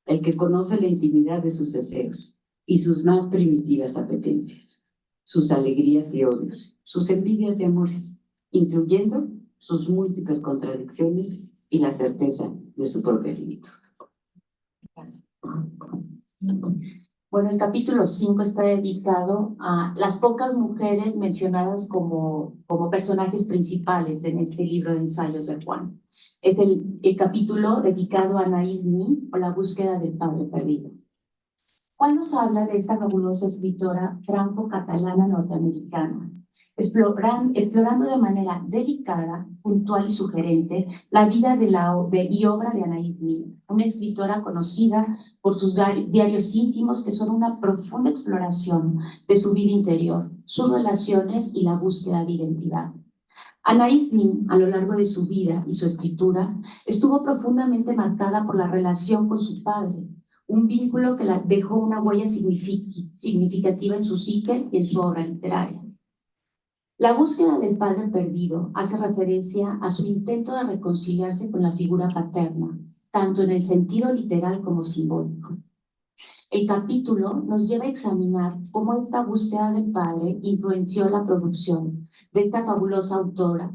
el que conoce la intimidad de sus deseos y sus más primitivas apetencias, sus alegrías y odios, sus envidias y amores, incluyendo sus múltiples contradicciones y la certeza de su propia finitud. Bueno, el capítulo 5 está dedicado a las pocas mujeres mencionadas como personajes principales en este libro de ensayos de Juan. Es el capítulo dedicado a Anaïs Nin, o la búsqueda del padre perdido. Juan nos habla de esta fabulosa escritora franco-catalana norteamericana, explorando de manera delicada, puntual y sugerente la vida y obra de Anaïs Nin, una escritora conocida por sus diarios íntimos que son una profunda exploración de su vida interior, sus relaciones y la búsqueda de identidad. Anaïs Nin, a lo largo de su vida y su escritura, estuvo profundamente marcada por la relación con su padre, un vínculo que la dejó una huella significativa en su psique y en su obra literaria. La búsqueda del padre perdido hace referencia a su intento de reconciliarse con la figura paterna, tanto en el sentido literal como simbólico. El capítulo nos lleva a examinar cómo esta búsqueda del padre influenció la producción de esta fabulosa autora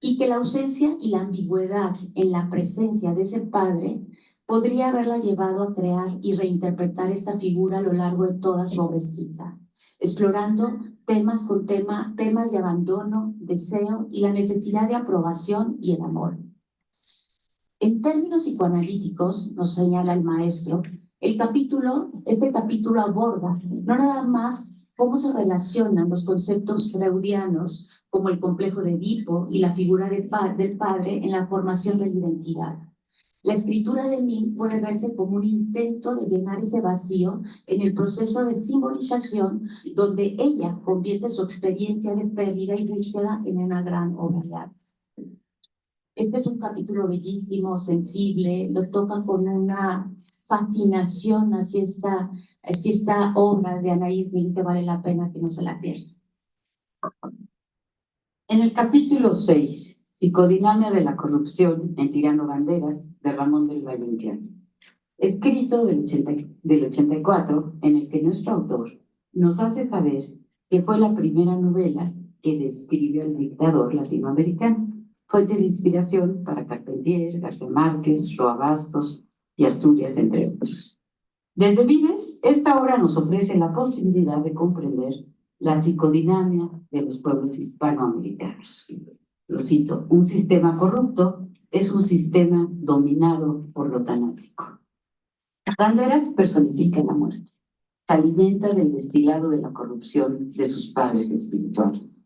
y que la ausencia y la ambigüedad en la presencia de ese padre podría haberla llevado a crear y reinterpretar esta figura a lo largo de toda su obra escrita, explorando temas de abandono, deseo y la necesidad de aprobación y el amor. En términos psicoanalíticos, nos señala el maestro, este capítulo aborda no nada más cómo se relacionan los conceptos freudianos como el complejo de Edipo y la figura del padre en la formación de la identidad. La escritura de Nin puede verse como un intento de llenar ese vacío en el proceso de simbolización donde ella convierte su experiencia de pérdida y búsqueda en una gran obra de arte. Este es un capítulo bellísimo, sensible, lo toca con una fascinación hacia esta obra de Anaïs Nin que vale la pena que no se la pierda. En el capítulo 6, Psicodinamia de la corrupción en Tirano Banderas, de Ramón del Valle Inclán. escrito del 84, en el que nuestro autor nos hace saber que fue la primera novela que describe al dictador latinoamericano, fuente de inspiración para Carpentier, García Márquez, Roa Bastos y Asturias, entre otros. Desde Vives, esta obra nos ofrece la posibilidad de comprender la psicodinamia de los pueblos hispanoamericanos. Lo cito: un sistema corrupto es un sistema dominado por lo tanático. Banderas personifica la muerte, se alimenta del destilado de la corrupción de sus padres espirituales.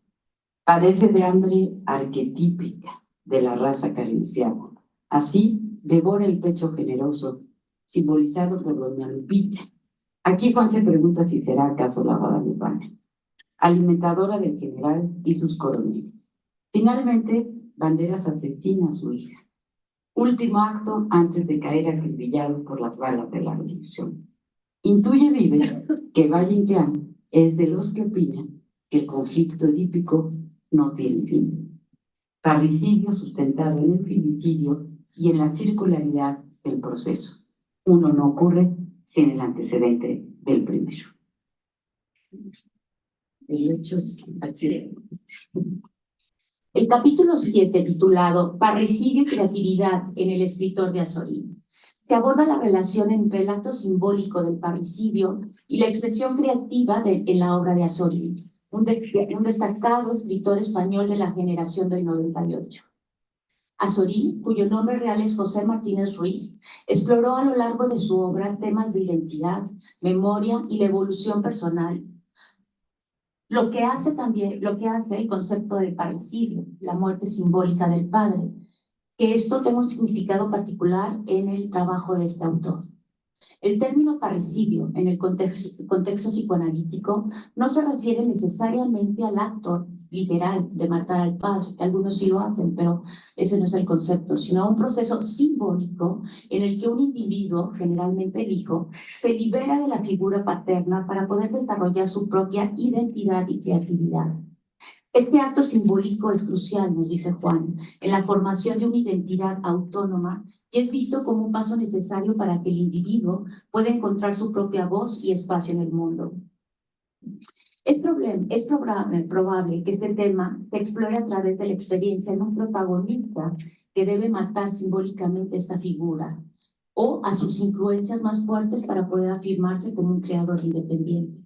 Padece de hambre arquetípica de la raza carenciada. Así devora el pecho generoso, simbolizado por doña Lupita. Aquí Juan se pregunta si será acaso la guadalupana, alimentadora del general y sus coroneles. Finalmente, Banderas asesina a su hija. Último acto antes de caer acribillado por las balas de la revolución. Intuye Vives que Valle Inclán es de los que opinan que el conflicto edípico no tiene fin. Parricidio sustentado en el femicidio y en la circularidad del proceso. Uno no ocurre sin el antecedente del primero. El hecho es accidente. El capítulo 7, titulado Parricidio y creatividad en el escritor de Azorín, se aborda la relación entre el acto simbólico del parricidio y la expresión creativa en la obra de Azorín, un destacado escritor español de la generación del 98. Azorín, cuyo nombre real es José Martínez Ruiz, exploró a lo largo de su obra temas de identidad, memoria y la evolución personal. Lo que hace el concepto del parricidio, la muerte simbólica del padre, que esto tenga un significado particular en el trabajo de este autor. El término parricidio en el contexto psicoanalítico no se refiere necesariamente al acto literal de matar al padre, que algunos sí lo hacen, pero ese no es el concepto, sino a un proceso simbólico en el que un individuo, generalmente el hijo, se libera de la figura paterna para poder desarrollar su propia identidad y creatividad. Este acto simbólico es crucial, nos dice Juan, en la formación de una identidad autónoma y es visto como un paso necesario para que el individuo pueda encontrar su propia voz y espacio en el mundo. Es probable que este tema se explore a través de la experiencia en un protagonista que debe matar simbólicamente esta figura o a sus influencias más fuertes para poder afirmarse como un creador independiente.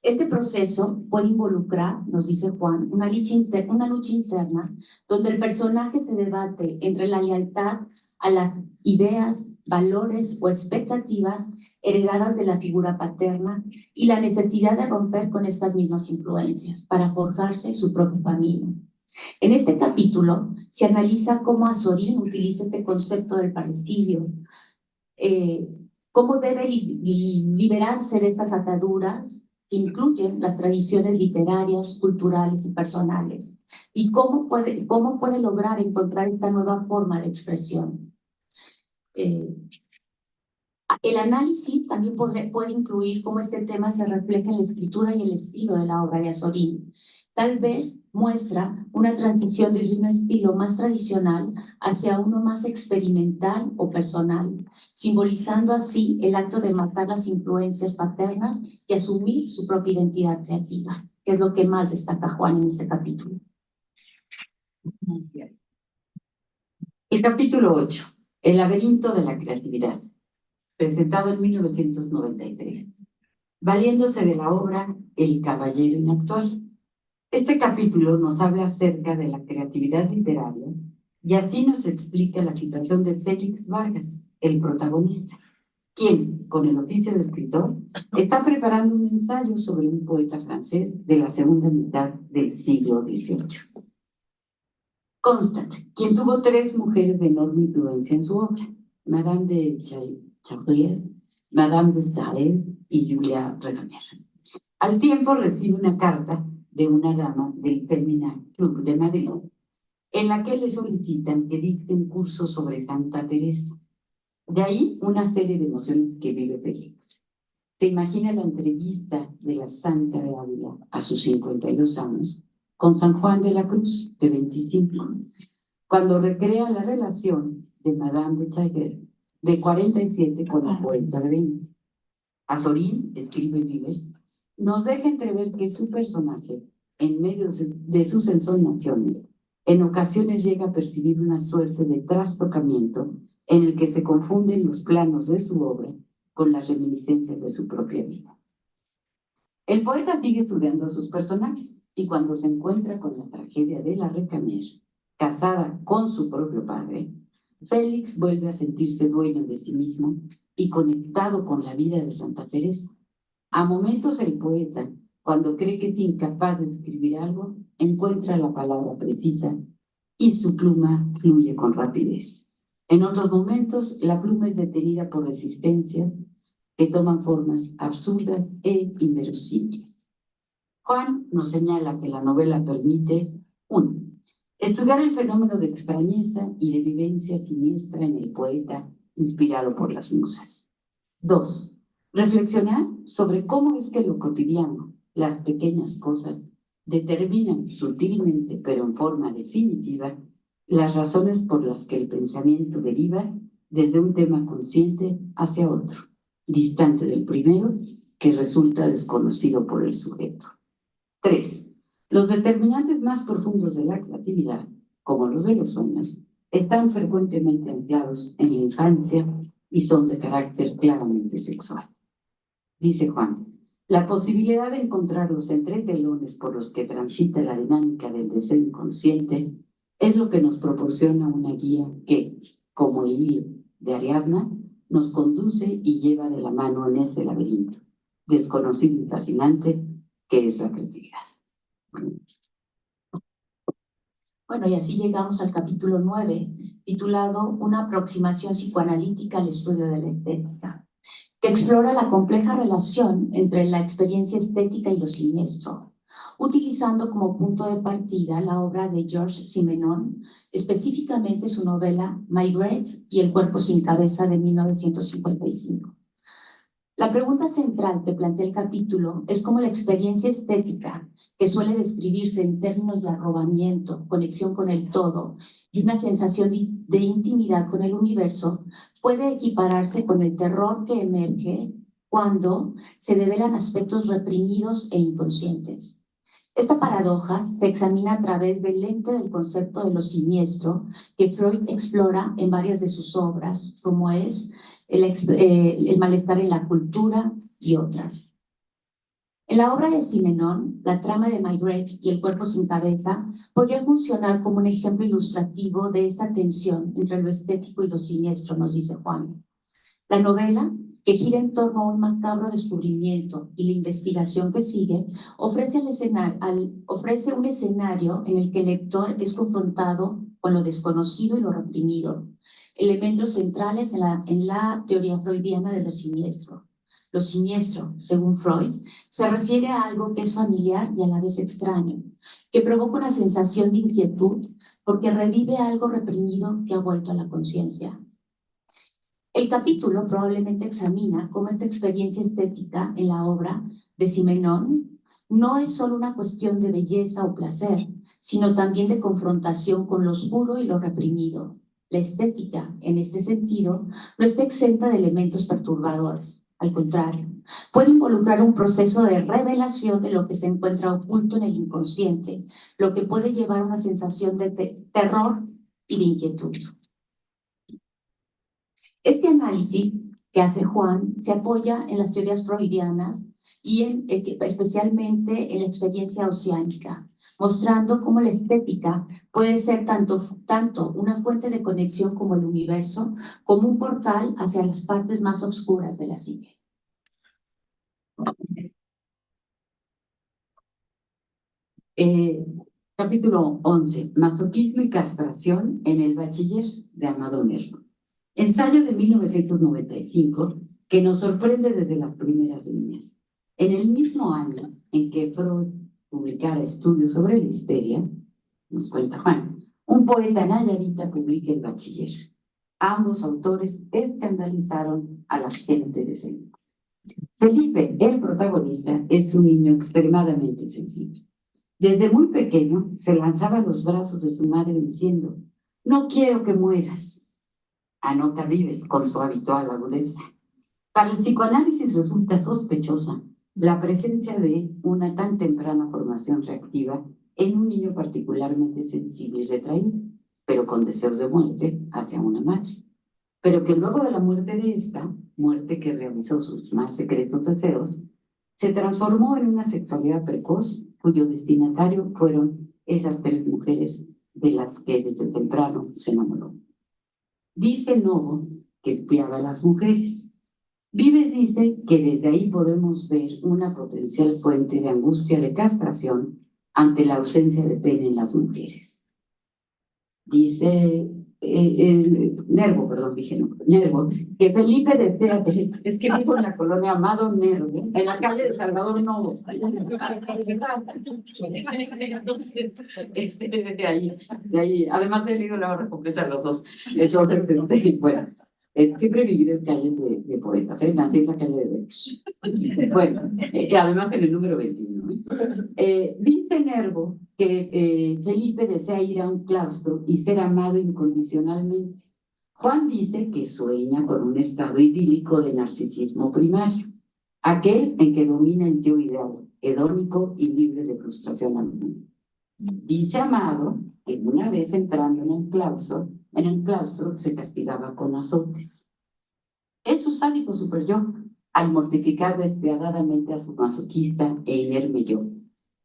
Este proceso puede involucrar, nos dice Juan, una lucha interna donde el personaje se debate entre la lealtad a las ideas, valores o expectativas heredadas de la figura paterna y la necesidad de romper con estas mismas influencias para forjarse su propio camino. En este capítulo se analiza cómo Azorín utiliza este concepto del parricidio, cómo debe liberarse de estas ataduras que incluyen las tradiciones literarias, culturales y personales, y cómo puede lograr encontrar esta nueva forma de expresión. El análisis también puede incluir cómo este tema se refleja en la escritura y el estilo de la obra de Azorín. Tal vez muestra una transición desde un estilo más tradicional hacia uno más experimental o personal, simbolizando así el acto de matar las influencias paternas y asumir su propia identidad creativa, que es lo que más destaca Juan en este capítulo. El capítulo 8, El laberinto de la creatividad, presentado en 1993, valiéndose de la obra El caballero inactual. Este capítulo nos habla acerca de la creatividad literaria y así nos explica la situación de Félix Vargas, el protagonista, quien, con el oficio de escritor, está preparando un ensayo sobre un poeta francés de la segunda mitad del siglo XVIII. Constant, quien tuvo 3 mujeres de enorme influencia en su obra, Madame de Chabrier, Madame de Staël y Julia Regamer. Al tiempo recibe una carta de una dama del Feminine Club de Madrid, en la que le solicitan que dicte un curso sobre Santa Teresa. De ahí una serie de emociones que vive Félix. Se imagina la entrevista de la Santa de Ávila a sus 52 años con San Juan de la Cruz, de 25, cuando recrea la relación de Madame de Chayer de 47 con la poeta de 20. Azorín, escribe Vives, nos deja entrever que su personaje, en medio de sus ensoñaciones, en ocasiones llega a percibir una suerte de trastocamiento en el que se confunden los planos de su obra con las reminiscencias de su propia vida. El poeta sigue estudiando a sus personajes y cuando se encuentra con la tragedia de la Recamier, casada con su propio padre, Félix vuelve a sentirse dueño de sí mismo y conectado con la vida de Santa Teresa. A momentos el poeta, cuando cree que es incapaz de escribir algo, encuentra la palabra precisa y su pluma fluye con rapidez. En otros momentos, la pluma es detenida por resistencias que toman formas absurdas e inverosímiles. Juan nos señala que la novela permite, 1. Estudiar el fenómeno de extrañeza y de vivencia siniestra en el poeta inspirado por las musas. 2. Reflexionar sobre cómo es que lo cotidiano, las pequeñas cosas, determinan sutilmente, pero en forma definitiva, las razones por las que el pensamiento deriva desde un tema consciente hacia otro, distante del primero, que resulta desconocido por el sujeto. 3. Los determinantes más profundos de la creatividad, como los de los sueños, están frecuentemente anclados en la infancia y son de carácter claramente sexual. Dice Juan, la posibilidad de encontrar los entretelones por los que transita la dinámica del deseo inconsciente es lo que nos proporciona una guía que, como el hilo de Ariadna, nos conduce y lleva de la mano en ese laberinto desconocido y fascinante que es la creatividad. Bueno, y así llegamos al capítulo 9, titulado Una aproximación psicoanalítica al estudio de la estética, que explora la compleja relación entre la experiencia estética y lo siniestro, utilizando como punto de partida la obra de Georges Simenon, específicamente su novela Maigret y el cuerpo sin cabeza de 1955. La pregunta central que plantea el capítulo es cómo la experiencia estética, que suele describirse en términos de arrobamiento, conexión con el todo y una sensación de intimidad con el universo, puede equipararse con el terror que emerge cuando se develan aspectos reprimidos e inconscientes. Esta paradoja se examina a través del lente del concepto de lo siniestro que Freud explora en varias de sus obras, como es el malestar en la cultura y otras. En la obra de Simenon, la trama de Maigret y el cuerpo sin cabeza podría funcionar como un ejemplo ilustrativo de esa tensión entre lo estético y lo siniestro, nos dice Juan. La novela, que gira en torno a un macabro descubrimiento y la investigación que sigue, ofrece un escenario en el que el lector es confrontado con lo desconocido y lo reprimido, elementos centrales en la teoría freudiana de lo siniestro. Lo siniestro, según Freud, se refiere a algo que es familiar y a la vez extraño, que provoca una sensación de inquietud porque revive algo reprimido que ha vuelto a la conciencia. El capítulo probablemente examina cómo esta experiencia estética en la obra de Simenon no es solo una cuestión de belleza o placer, sino también de confrontación con lo oscuro y lo reprimido. La estética, en este sentido, no está exenta de elementos perturbadores. Al contrario, puede involucrar un proceso de revelación de lo que se encuentra oculto en el inconsciente, lo que puede llevar a una sensación de terror y de inquietud. Este análisis que hace Juan se apoya en las teorías freudianas y especialmente en la experiencia oceánica, mostrando cómo la estética puede ser tanto una fuente de conexión como el universo, como un portal hacia las partes más oscuras de la psique. Capítulo 11. Masoquismo y castración en el bachiller, de Amado Nervo. Ensayo de 1995 que nos sorprende desde las primeras líneas. En el mismo año en que Freud publicara estudios sobre la histeria, nos cuenta Juan, un poeta nayarita publica El bachiller. Ambos autores escandalizaron a la gente decente. Felipe, el protagonista, es un niño extremadamente sensible. Desde muy pequeño se lanzaba a los brazos de su madre diciendo: no quiero que mueras. anota Vives con su habitual agudeza. Para el psicoanálisis resulta sospechosa la presencia de una tan temprana formación reactiva en un niño particularmente sensible y retraído, pero con deseos de muerte hacia una madre. Pero que luego de la muerte de esta, muerte que realizó sus más secretos deseos, se transformó en una sexualidad precoz cuyo destinatario fueron esas 3 mujeres de las que desde temprano se enamoró. Dice Novo que espiaba a las mujeres. Vives dice que desde ahí podemos ver una potencial fuente de angustia de castración ante la ausencia de pene en las mujeres. Dice Nervo, que Felipe desea, es que vivo en la colonia Amado Nervo, en la calle de Salvador Novo. Entonces, de ahí, además he leído la obra completa de los dos. Entonces, bueno, siempre he vivido en calles de poetas, nací en la calle de Becker. Bueno, además en el número 21. Dice Nervo que Felipe desea ir a un claustro y ser amado incondicionalmente. Juan dice que sueña con un estado idílico de narcisismo primario, aquel en que domina el yo ideal, hedónico y libre de frustración alguna. Dice Amado que una vez entrando en el claustro se castigaba con azotes. Es su sádico superyo, al mortificar despiadadamente a su masoquista e inerme yo,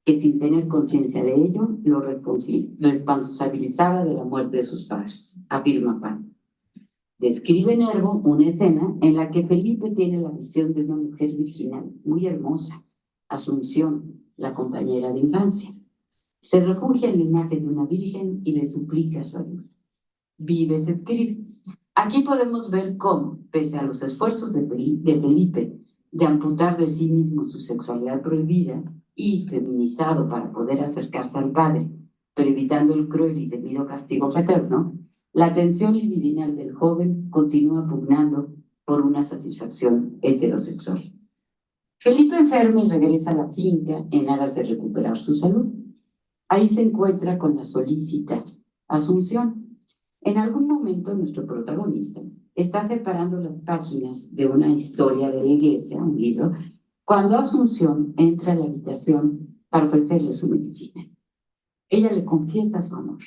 que sin tener conciencia de ello lo responsabilizaba de la muerte de sus padres, afirma Pan. Describe Nervo una escena en la que Felipe tiene la visión de una mujer virginal, muy hermosa, Asunción, la compañera de infancia. Se refugia en la imagen de una virgen y le suplica su ayuda. Vives escribe. Aquí podemos ver cómo, pese a los esfuerzos de Felipe de amputar de sí mismo su sexualidad prohibida y feminizado para poder acercarse al padre, pero evitando el cruel y temido castigo paterno, la tensión libidinal del joven continúa pugnando por una satisfacción heterosexual. Felipe enferma y regresa a la finca en aras de recuperar su salud. Ahí se encuentra con la solícita Asunción. En algún momento nuestro protagonista está separando las páginas de una historia de la iglesia, un libro, cuando Asunción entra a la habitación para ofrecerle su medicina. Ella le confiesa su amor.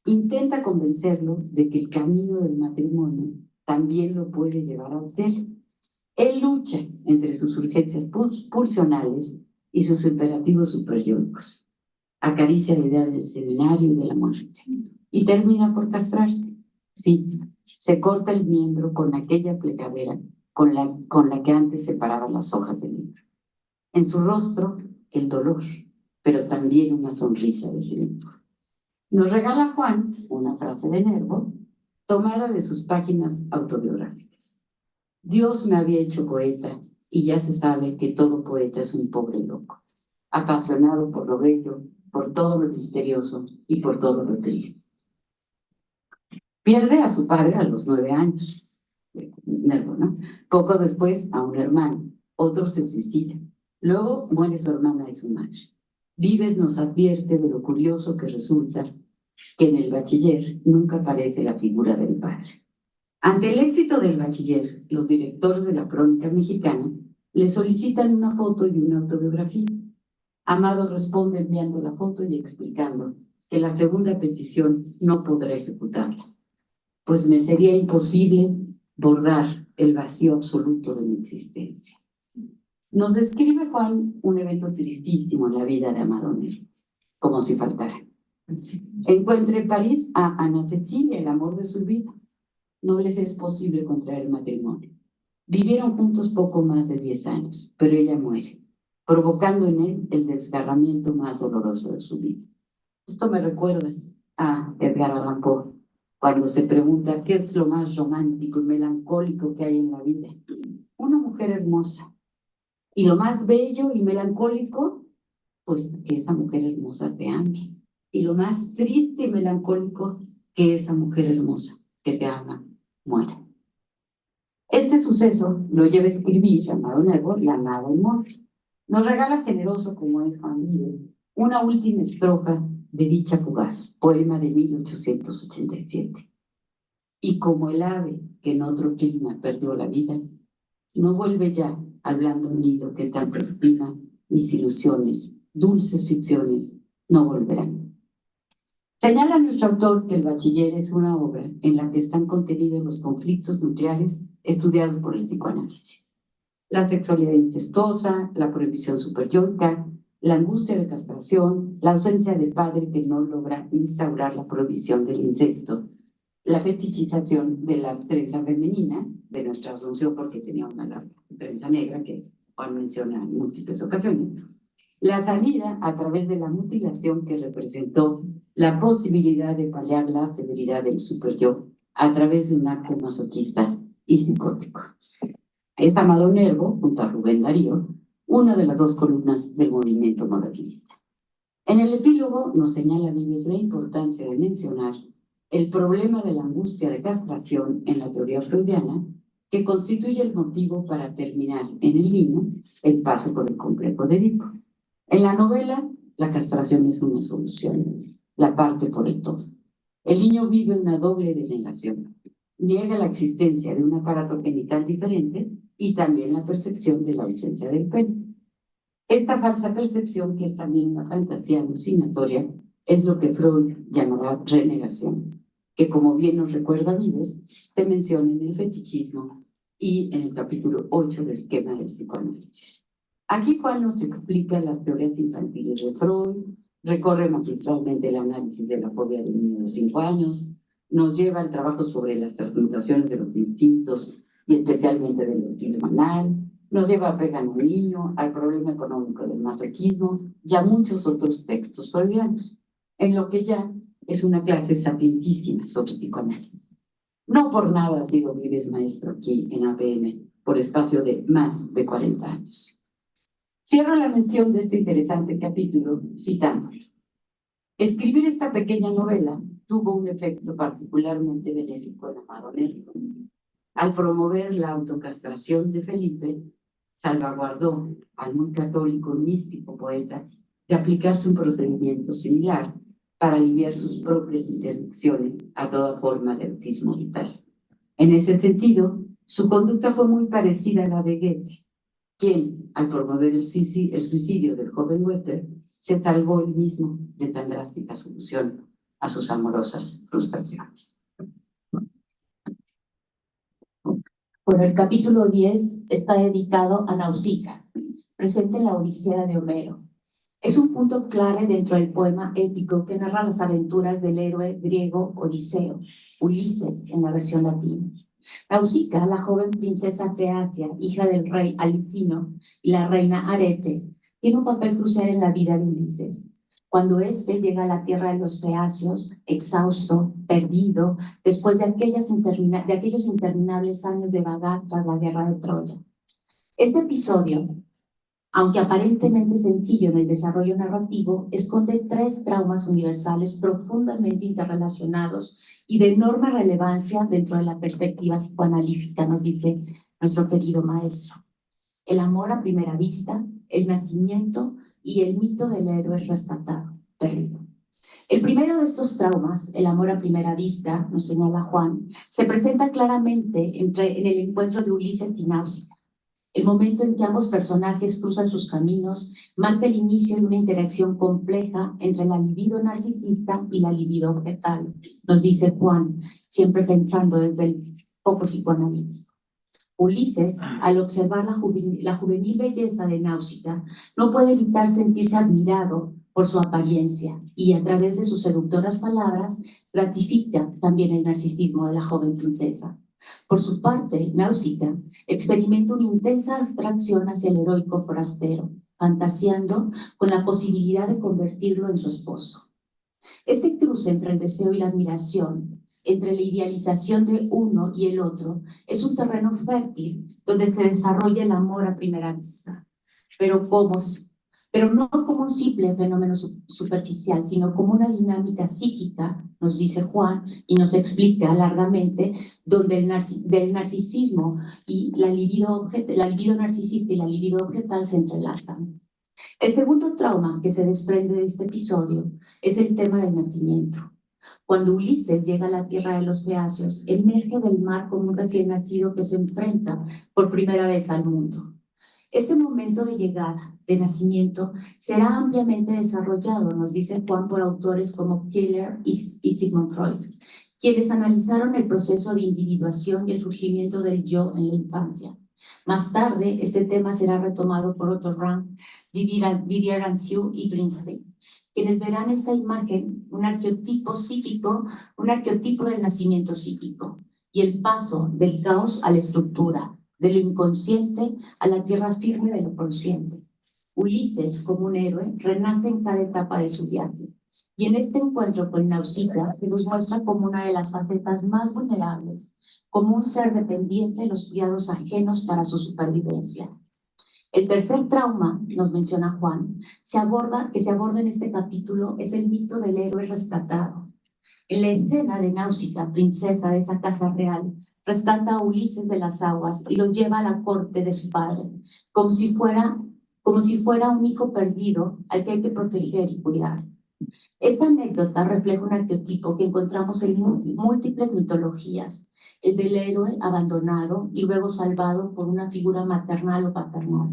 Intenta convencerlo de que el camino del matrimonio también lo puede llevar al cielo. Él lucha entre sus urgencias pulsionales y sus imperativos superyoicos. Acaricia la idea del seminario y de la muerte. Y termina por castrarse. Sí, se corta el miembro con aquella plegadera con la que antes separaba las hojas del libro. En su rostro, el dolor, pero también una sonrisa de silencio. Nos regala Juan una frase de Nervo, tomada de sus páginas autobiográficas. Dios me había hecho poeta, y ya se sabe que todo poeta es un pobre loco, apasionado por lo bello, por todo lo misterioso y por todo lo triste. Pierde a su padre a los 9 años, Nervo, ¿no? Poco después a un hermano, otro se suicida. Luego muere su hermana y su madre. Vives nos advierte de lo curioso que resulta que en el bachiller nunca aparece la figura del padre. Ante el éxito del bachiller, los directores de la Crónica Mexicana le solicitan una foto y una autobiografía. Amado responde enviando la foto y explicando que la segunda petición no podrá ejecutarla, pues me sería imposible bordar el vacío absoluto de mi existencia. Nos describe Juan un evento tristísimo en la vida de Amado Nervo, como si faltara. Encuentra en París a Ana Cecilia, el amor de su vida. No les es posible contraer matrimonio. Vivieron juntos poco más de 10 años, pero ella muere, provocando en él el desgarramiento más doloroso de su vida. Esto me recuerda a Edgar Allan Poe, cuando se pregunta qué es lo más romántico y melancólico que hay en la vida. Una mujer hermosa. Y lo más bello y melancólico, pues que esa mujer hermosa te ame. Y lo más triste y melancólico, que esa mujer hermosa que te ama muera. Este suceso lo lleva a escribir, Amado Nervo, La nada inmóvil. Nos regala generoso como es Juan Vives una última estrofa de dicha fugaz, poema de 1887. y como el ave que en otro clima perdió la vida, no vuelve ya al blando nido que tanto estima, mis ilusiones, dulces ficciones, no volverán. Señala nuestro autor que el bachiller es una obra en la que están contenidos los conflictos nucleares estudiados por el psicoanálisis. La sexualidad incestuosa, la prohibición superyoica, la angustia de castración, la ausencia de padre que no logra instaurar la prohibición del incesto, la fetichización de la trenza femenina, de nuestra asunción porque tenía una larga trenza negra que Juan menciona en múltiples ocasiones, la salida a través de la mutilación que representó la posibilidad de paliar la severidad del superyo a través de un acto masoquista y psicótico. Es Amado Nervo, junto a Rubén Darío, una de las dos columnas del movimiento modernista. En el epílogo nos señala Vives la importancia de mencionar el problema de la angustia de castración en la teoría freudiana, que constituye el motivo para terminar en el niño el paso por el complejo de Edipo. En la novela, la castración es una solución, la parte por el todo. El niño vive una doble denegación. Niega la existencia de un aparato genital diferente y también la percepción de la ausencia del pene. Esta falsa percepción, que es también una fantasía alucinatoria, es lo que Freud llamará renegación, que como bien nos recuerda Vives, se menciona en el fetichismo y en el capítulo 8 del esquema del psicoanálisis. Aquí Juan nos explica las teorías infantiles de Freud, recorre magistralmente el análisis de la fobia del niño de 5 años, nos lleva al trabajo sobre las transmutaciones de los instintos y especialmente del orgasmo anal, nos lleva a Pegan un niño, al problema económico del masoquismo y a muchos otros textos freudianos, en lo que ya es una clase sapientísima sobre psicoanálisis. No por nada ha sido Vives maestro aquí en APM, por espacio de más de 40 años. Cierro la mención de este interesante capítulo citándolo. Escribir esta pequeña novela tuvo un efecto particularmente benéfico en Amado Nervo. Al promover la autocastración de Felipe, salvaguardó al muy católico y místico poeta de aplicarse un procedimiento similar para aliviar sus propias interdicciones a toda forma de autismo vital. En ese sentido, su conducta fue muy parecida a la de Goethe, quien, al promover el suicidio del joven Werther, se salvó él mismo de tan drástica solución a sus amorosas frustraciones. Bueno, el capítulo 10 está dedicado a Nausicaa, presente en la Odisea de Homero. Es un punto clave dentro del poema épico que narra las aventuras del héroe griego Odiseo, Ulises en la versión latina. Nausicaa, la joven princesa Feacia, hija del rey Alicino y la reina Arete, tiene un papel crucial en la vida de Ulises. Cuando éste llega a la tierra de los feacios, exhausto, perdido, después de aquellos interminables años de vagar tras la guerra de Troya. Este episodio, aunque aparentemente sencillo en el desarrollo narrativo, esconde 3 traumas universales profundamente interrelacionados y de enorme relevancia dentro de la perspectiva psicoanalítica, nos dice nuestro querido maestro. El amor a primera vista, el nacimiento y el mito del héroe rescatado, perdido. El primero de estos traumas, el amor a primera vista, nos señala Juan, se presenta claramente en el encuentro de Ulises y Nausicaa. El momento en que ambos personajes cruzan sus caminos marca el inicio de una interacción compleja entre la libido narcisista y la libido objetal, nos dice Juan, siempre pensando desde el poco psicoanalítico. Ulises, al observar la juvenil belleza de Nausicaa, no puede evitar sentirse admirado por su apariencia y a través de sus seductoras palabras gratifica también el narcisismo de la joven princesa. Por su parte, Nausicaa experimenta una intensa abstracción hacia el heroico forastero, fantaseando con la posibilidad de convertirlo en su esposo. Este cruce entre el deseo y la admiración, entre la idealización de uno y el otro, es un terreno fértil donde se desarrolla el amor a primera vista, pero no como un simple fenómeno superficial, sino como una dinámica psíquica, nos dice Juan, y nos explica largamente, donde del narcisismo y la libido narcisista y la libido objetal se entrelazan. El segundo trauma que se desprende de este episodio es el tema del nacimiento. Cuando Ulises llega a la tierra de los Feacios, emerge del mar como un recién nacido que se enfrenta por primera vez al mundo. Este momento de llegada, de nacimiento, será ampliamente desarrollado, nos dice Juan, por autores como Keller y Sigmund Freud, quienes analizaron el proceso de individuación y el surgimiento del yo en la infancia. Más tarde, este tema será retomado por Otto Rank, Didier Rancière y Greenstein, quienes verán esta imagen, un arqueotipo psíquico, un arqueotipo del nacimiento psíquico, y el paso del caos a la estructura, de lo inconsciente a la tierra firme de lo consciente. Ulises, como un héroe, renace en cada etapa de su viaje. Y en este encuentro con Nausicaa se nos muestra como una de las facetas más vulnerables, como un ser dependiente de los cuidados ajenos para su supervivencia. El tercer trauma, nos menciona Juan, que se aborda en este capítulo, es el mito del héroe rescatado. En la escena de Nausicaa, princesa de esa casa real, rescata a Ulises de las aguas y lo lleva a la corte de su padre, como si fuera un hijo perdido al que hay que proteger y cuidar. Esta anécdota refleja un arqueotipo que encontramos en múltiples mitologías, el del héroe abandonado y luego salvado por una figura maternal o paternal.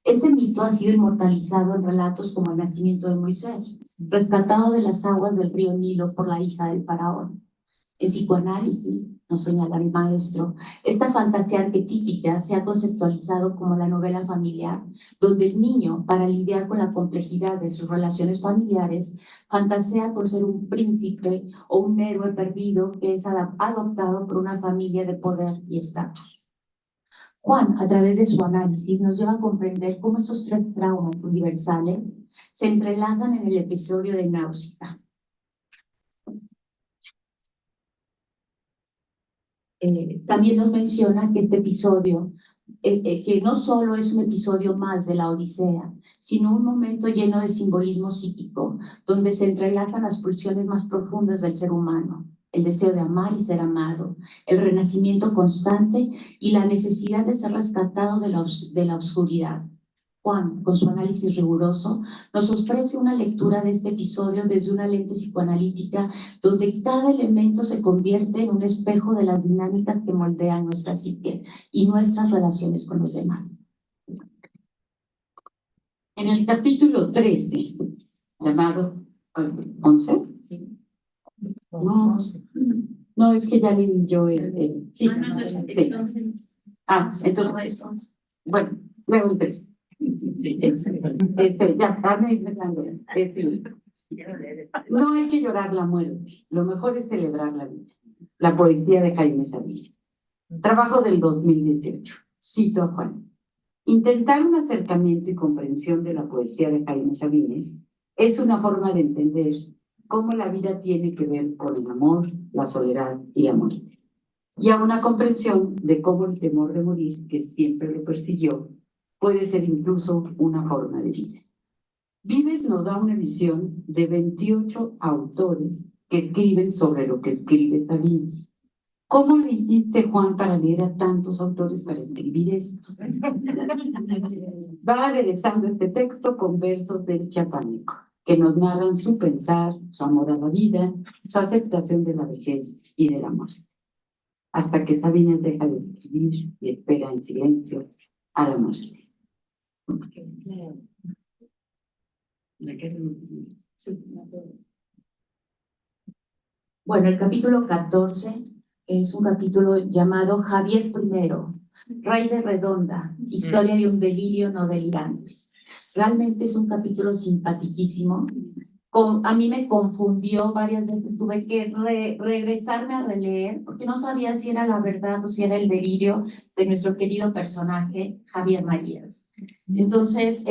Este mito ha sido inmortalizado en relatos como el nacimiento de Moisés, rescatado de las aguas del río Nilo por la hija del faraón. En psicoanálisis, nos señala el maestro, esta fantasía arquetípica se ha conceptualizado como la novela familiar, donde el niño, para lidiar con la complejidad de sus relaciones familiares, fantasea con ser un príncipe o un héroe perdido que es adoptado por una familia de poder y estatus. Juan, a través de su análisis, nos lleva a comprender cómo estos tres traumas universales se entrelazan en el episodio de Nausicaa. También nos menciona que este episodio, que no solo es un episodio más de la Odisea, sino un momento lleno de simbolismo psíquico, donde se entrelazan las pulsiones más profundas del ser humano, el deseo de amar y ser amado, el renacimiento constante y la necesidad de ser rescatado de la oscuridad. Juan, con su análisis riguroso, nos ofrece una lectura de este episodio desde una lente psicoanalítica donde cada elemento se convierte en un espejo de las dinámicas que moldean nuestra psique y nuestras relaciones con los demás. En el capítulo 13, llamado 11, no, es que ya leí yo sí. Entonces, bueno, luego el 13. Ya, dame empezando. No hay que llorar la muerte, lo mejor es celebrar la vida. La poesía de Jaime Sabines. Trabajo del 2018. Cito a Juan. Intentar un acercamiento y comprensión de la poesía de Jaime Sabines es una forma de entender cómo la vida tiene que ver con el amor, la soledad y la muerte. Y a una comprensión de cómo el temor de morir, que siempre lo persiguió, puede ser incluso una forma de vida. Vives nos da una visión de 28 autores que escriben sobre lo que escribe Sabines. ¿Cómo lo hiciste, Juan, para leer a tantos autores para escribir esto? Va aderezando este texto con versos del Chiapaneco, que nos narran su pensar, su amor a la vida, su aceptación de la vejez y de la muerte. Hasta que Sabines deja de escribir y espera en silencio a la muerte. Bueno, el capítulo 14 es un capítulo llamado Javier I, Rey de Redonda, historia de un delirio no delirante. Realmente es un capítulo simpaticísimo. A mí me confundió varias veces, tuve que regresarme a releer porque no sabía si era la verdad o si era el delirio de nuestro querido personaje Javier Marías. Entonces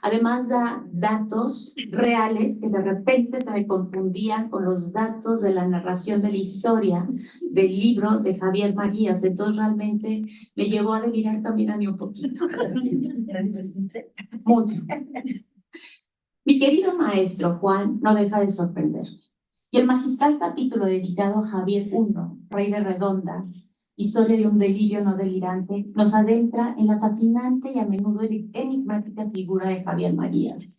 además da datos reales que de repente se me confundían con los datos de la narración de la historia del libro de Javier Marías. Entonces realmente me llevó a delirar también a mí un poquito. Mucho. Mi querido maestro Juan no deja de sorprenderme. Y el magistral capítulo dedicado a Javier I, Rey de Redondas, historia de un delirio no delirante, nos adentra en la fascinante y a menudo enigmática figura de Javier Marías,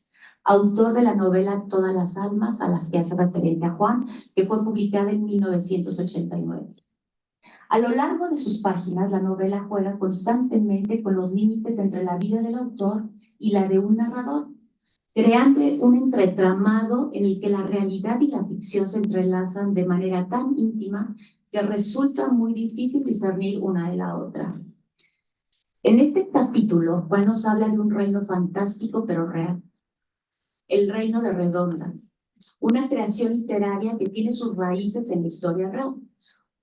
autor de la novela Todas las almas, a las que hace referencia Juan, que fue publicada en 1989. A lo largo de sus páginas, la novela juega constantemente con los límites entre la vida del autor y la de un narrador, creando un entretramado en el que la realidad y la ficción se entrelazan de manera tan íntima que resulta muy difícil discernir una de la otra. En este capítulo, Juan nos habla de un reino fantástico pero real, el reino de Redonda, una creación literaria que tiene sus raíces en la historia real.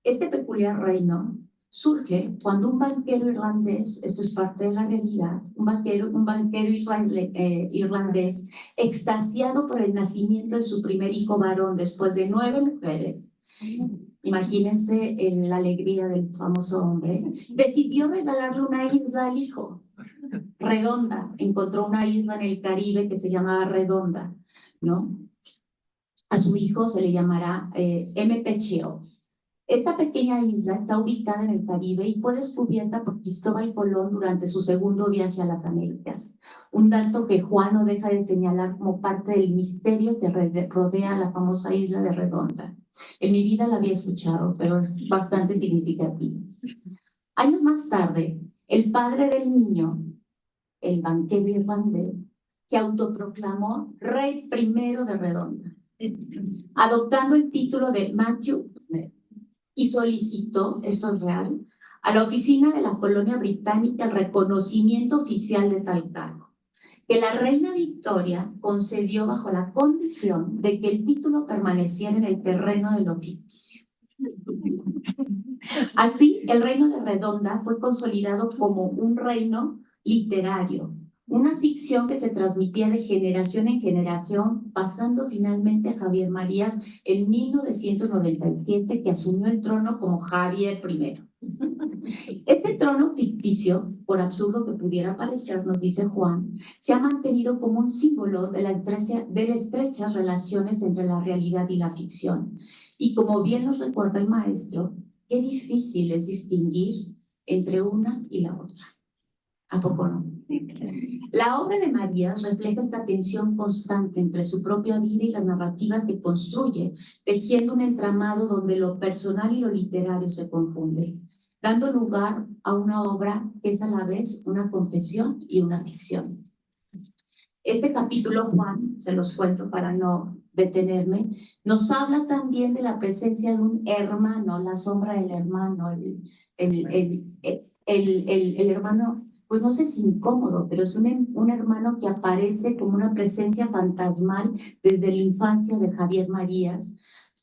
Este peculiar reino surge cuando un banquero irlandés, esto es parte de la realidad, un banquero irlandés, extasiado por el nacimiento de su primer hijo varón después de 9 mujeres, imagínense en la alegría del famoso hombre, decidió regalarle una isla al hijo, Redonda. Encontró una isla en el Caribe que se llamaba Redonda, ¿no? A su hijo se le llamará M.P. Shields. Esta pequeña isla está ubicada en el Caribe y fue descubierta por Cristóbal Colón durante su segundo viaje a las Américas. Un dato que Juan no deja de señalar como parte del misterio que rodea la famosa isla de Redonda. En mi vida la había escuchado, pero es bastante significativo. Años más tarde, el padre del niño, el banquero irlandés, se autoproclamó rey primero de Redonda, adoptando el título de Matthew I. Y solicitó, esto es real, a la oficina de la colonia británica el reconocimiento oficial de tal cargo, que la reina Victoria concedió bajo la condición de que el título permaneciera en el terreno de lo ficticio. Así, el reino de Redonda fue consolidado como un reino literario, una ficción que se transmitía de generación en generación, pasando finalmente a Javier Marías en 1997, que asumió el trono como Javier I. Este trono ficticio, por absurdo que pudiera parecer, nos dice Juan, se ha mantenido como un símbolo de las estrechas relaciones entre la realidad y la ficción. Y como bien nos recuerda el maestro, qué difícil es distinguir entre una y la otra. ¿A poco no? La obra de Marías refleja esta tensión constante entre su propia vida y las narrativas que construye, tejiendo un entramado donde lo personal y lo literario se confunden, dando lugar a una obra que es a la vez una confesión y una ficción. Este capítulo, Juan, se los cuento para no detenerme, nos habla también de la presencia de un hermano, la sombra del hermano, el hermano, pues no sé si incómodo, pero es un hermano que aparece como una presencia fantasmal desde la infancia de Javier Marías,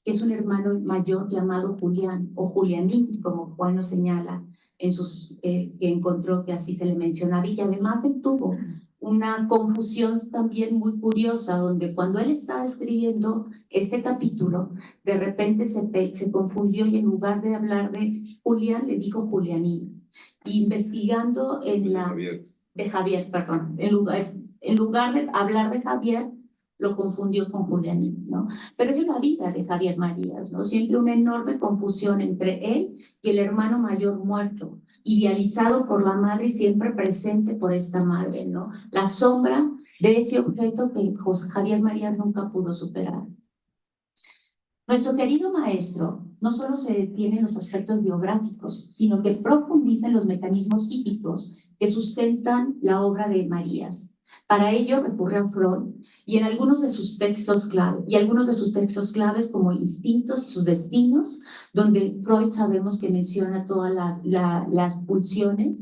que es un hermano mayor llamado Julián, o Julianín, como Juan nos señala en sus, que encontró que así se le mencionaba, y que además él tuvo una confusión también muy curiosa, donde cuando él estaba escribiendo este capítulo, de repente se confundió y en lugar de hablar de Julián, le dijo Julianín. Investigando de Javier, perdón, en lugar de hablar de Javier, lo confundió con Julianín, ¿no? Pero es la vida de Javier Marías, ¿no? Siempre una enorme confusión entre él y el hermano mayor muerto, idealizado por la madre y siempre presente por esta madre, ¿no? La sombra de ese objeto que Javier Marías nunca pudo superar. Nuestro querido maestro no solo se detiene en los aspectos biográficos, sino que profundiza en los mecanismos psíquicos que sustentan la obra de Marías. Para ello recurre a Freud y algunos de sus textos claves como Instintos y sus destinos, donde Freud sabemos que menciona todas las pulsiones.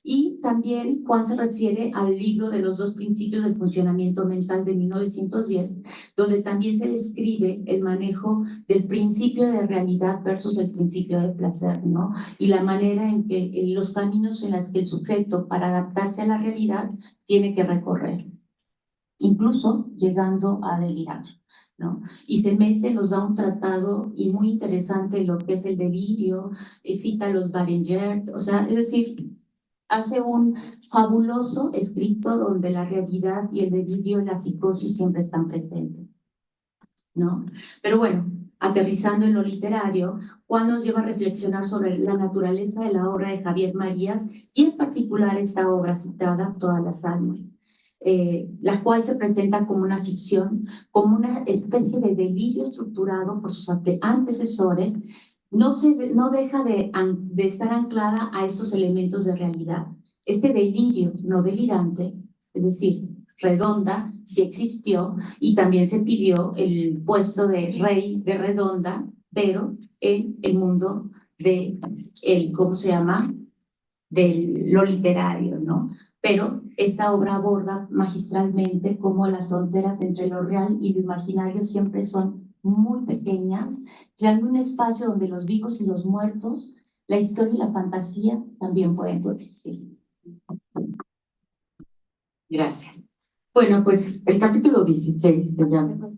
Y también Juan se refiere al libro de los 2 principios del funcionamiento mental de 1910, donde también se describe el manejo del principio de realidad versus el principio de placer, ¿no? Y la manera en que los caminos en los que el sujeto, para adaptarse a la realidad, tiene que recorrer, incluso llegando a delirar, ¿no? Y se mete, nos da un tratado y muy interesante lo que es el delirio, cita los Baringer, o sea, es decir, hace un fabuloso escrito donde la realidad y el delirio, la psicosis siempre están presentes, ¿no? Pero bueno, aterrizando en lo literario, Juan nos lleva a reflexionar sobre la naturaleza de la obra de Javier Marías y en particular esta obra citada, Todas las almas. la cual se presenta como una ficción, como una especie de delirio estructurado por sus antecesores, no deja de estar anclada a estos elementos de realidad. Este delirio no delirante, es decir, Redonda, sí existió y también se pidió el puesto de rey de Redonda, pero en el mundo de, ¿cómo se llama? De lo literario, ¿no? Pero esta obra aborda magistralmente cómo las fronteras entre lo real y lo imaginario siempre son muy pequeñas, creando un espacio donde los vivos y los muertos, la historia y la fantasía también pueden coexistir. Gracias. Bueno, pues el capítulo 16 se llama...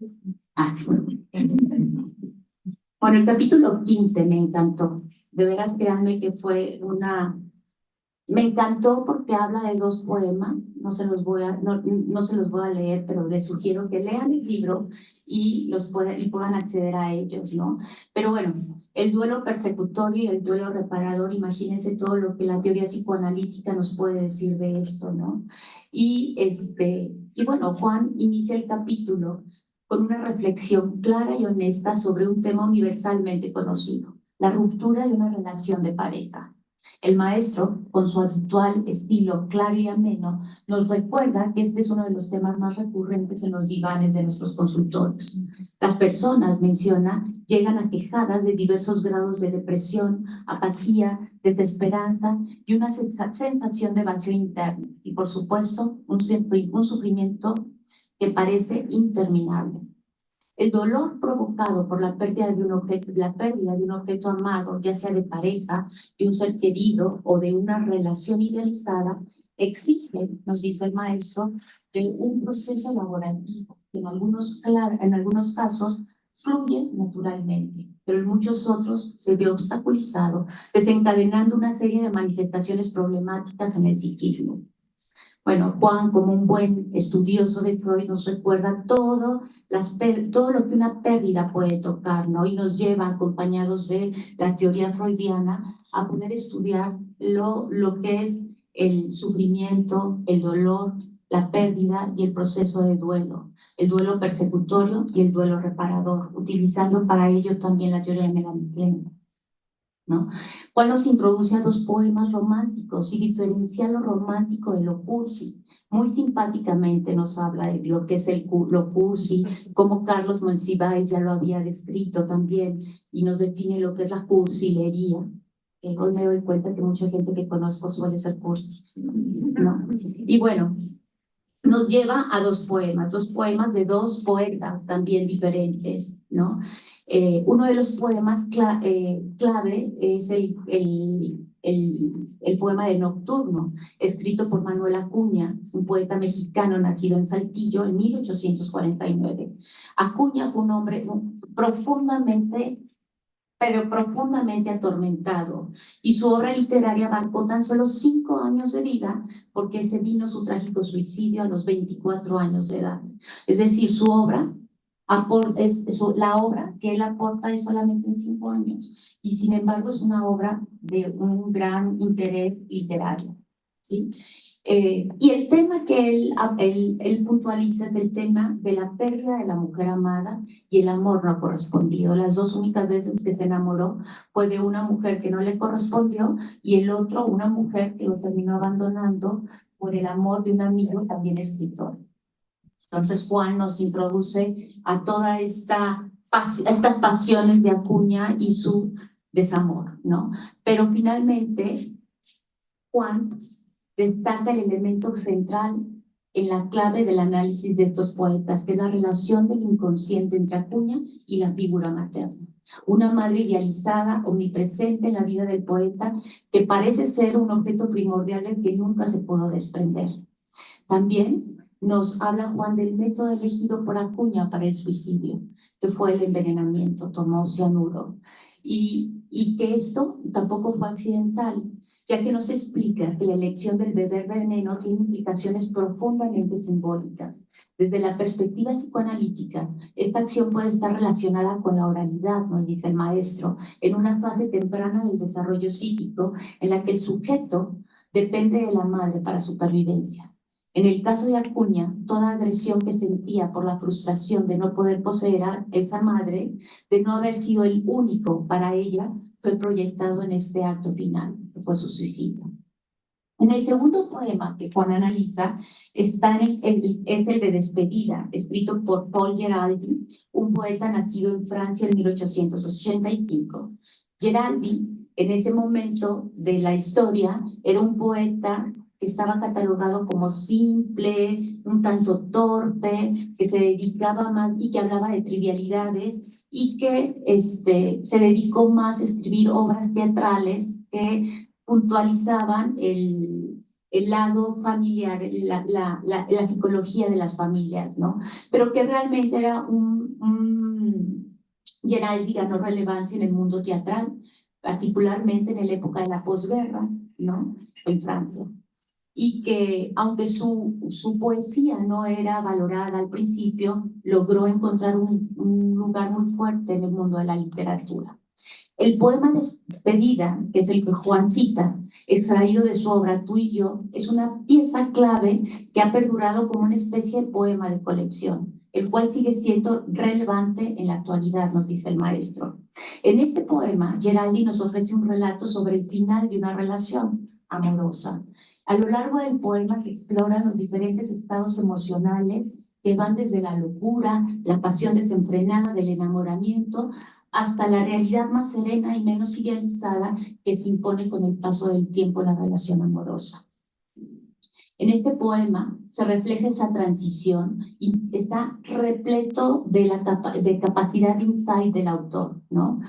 Bueno, el capítulo 15 me encantó. De veras, créanme que fue una... Me encantó porque habla de dos poemas, no se los voy a leer, pero les sugiero que lean el libro y puedan acceder a ellos, ¿no? Pero bueno, el duelo persecutorio y el duelo reparador, imagínense todo lo que la teoría psicoanalítica nos puede decir de esto, ¿no? Y bueno, Juan inicia el capítulo con una reflexión clara y honesta sobre un tema universalmente conocido, la ruptura de una relación de pareja. El maestro, con su habitual estilo claro y ameno, nos recuerda que este es uno de los temas más recurrentes en los divanes de nuestros consultorios. Las personas, menciona, llegan aquejadas de diversos grados de depresión, apatía, desesperanza y una sensación de vacío interno. Y por supuesto, un sufrimiento que parece interminable. El dolor provocado por la pérdida de un objeto amado, ya sea de pareja, de un ser querido o de una relación idealizada, exige, nos dice el maestro, de un proceso elaborativo que en algunos casos fluye naturalmente, pero en muchos otros se ve obstaculizado, desencadenando una serie de manifestaciones problemáticas en el psiquismo. Bueno, Juan, como un buen estudioso de Freud, nos recuerda todo lo que una pérdida puede tocar, ¿no? Y nos lleva, acompañados de la teoría freudiana, a poder estudiar lo que es el sufrimiento, el dolor, la pérdida y el proceso de duelo, el duelo persecutorio y el duelo reparador, utilizando para ello también la teoría de Melanie, ¿no? Juan nos introduce a dos poemas románticos y diferencia lo romántico de lo cursi. Muy simpáticamente nos habla de lo que es lo cursi, como Carlos Monsiváis ya lo había descrito también, y nos define lo que es la cursilería. Hoy me doy cuenta que mucha gente que conozco suele ser cursi, ¿no? Y bueno, nos lleva a dos poemas de dos poetas también diferentes, ¿no? Uno de los poemas clave es el poema de Nocturno, escrito por Manuel Acuña, un poeta mexicano nacido en Saltillo en 1849. Acuña fue un hombre profundamente atormentado, y su obra literaria abarcó tan solo 5 años de vida, porque se vino su trágico suicidio a los 24 años de edad. Es decir, la obra que él aporta es solamente en 5 años, y sin embargo es una obra de un gran interés literario, ¿sí? Y el tema que él puntualiza es el tema de la pérdida de la mujer amada y el amor no correspondido. Las dos únicas veces que se enamoró fue de una mujer que no le correspondió, y el otro, una mujer que lo terminó abandonando por el amor de un amigo también escritor. Entonces Juan nos introduce a todas estas pasiones de Acuña y su desamor, ¿no? Pero finalmente Juan destaca el elemento central en la clave del análisis de estos poetas, que es la relación del inconsciente entre Acuña y la figura materna. Una madre idealizada, omnipresente en la vida del poeta, que parece ser un objeto primordial del que nunca se pudo desprender. También nos habla Juan del método elegido por Acuña para el suicidio, que fue el envenenamiento, tomó cianuro, y que esto tampoco fue accidental, ya que nos explica que la elección del beber veneno tiene implicaciones profundamente simbólicas. Desde la perspectiva psicoanalítica, esta acción puede estar relacionada con la oralidad, nos dice el maestro, en una fase temprana del desarrollo psíquico en la que el sujeto depende de la madre para supervivencia. En el caso de Acuña, toda agresión que sentía por la frustración de no poder poseer a esa madre, de no haber sido el único para ella, fue proyectado en este acto final, que fue su suicidio. En el segundo poema que Juan analiza es el de Despedida, escrito por Paul Geraldi, un poeta nacido en Francia en 1885. Geraldi, en ese momento de la historia, era un poeta que estaba catalogado como simple, un tanto torpe, que se dedicaba más y que hablaba de trivialidades y que se dedicó más a escribir obras teatrales que puntualizaban el lado familiar, la psicología de las familias, ¿no? Pero que realmente era Geraldi ganó relevancia en el mundo teatral, particularmente en la época de la posguerra, ¿no? En Francia. Y que aunque su poesía no era valorada al principio, logró encontrar un lugar muy fuerte en el mundo de la literatura. El poema Despedida, que es el que Juan cita, extraído de su obra Tú y yo, es una pieza clave que ha perdurado como una especie de poema de colección, el cual sigue siendo relevante en la actualidad, nos dice el maestro. En este poema, Geraldi nos ofrece un relato sobre el final de una relación amorosa. A lo largo del poema se exploran los diferentes estados emocionales que van desde la locura, la pasión desenfrenada del enamoramiento, hasta la realidad más serena y menos idealizada que se impone con el paso del tiempo en la relación amorosa. En este poema se refleja esa transición y está repleto de capacidad de insight del autor, ¿no?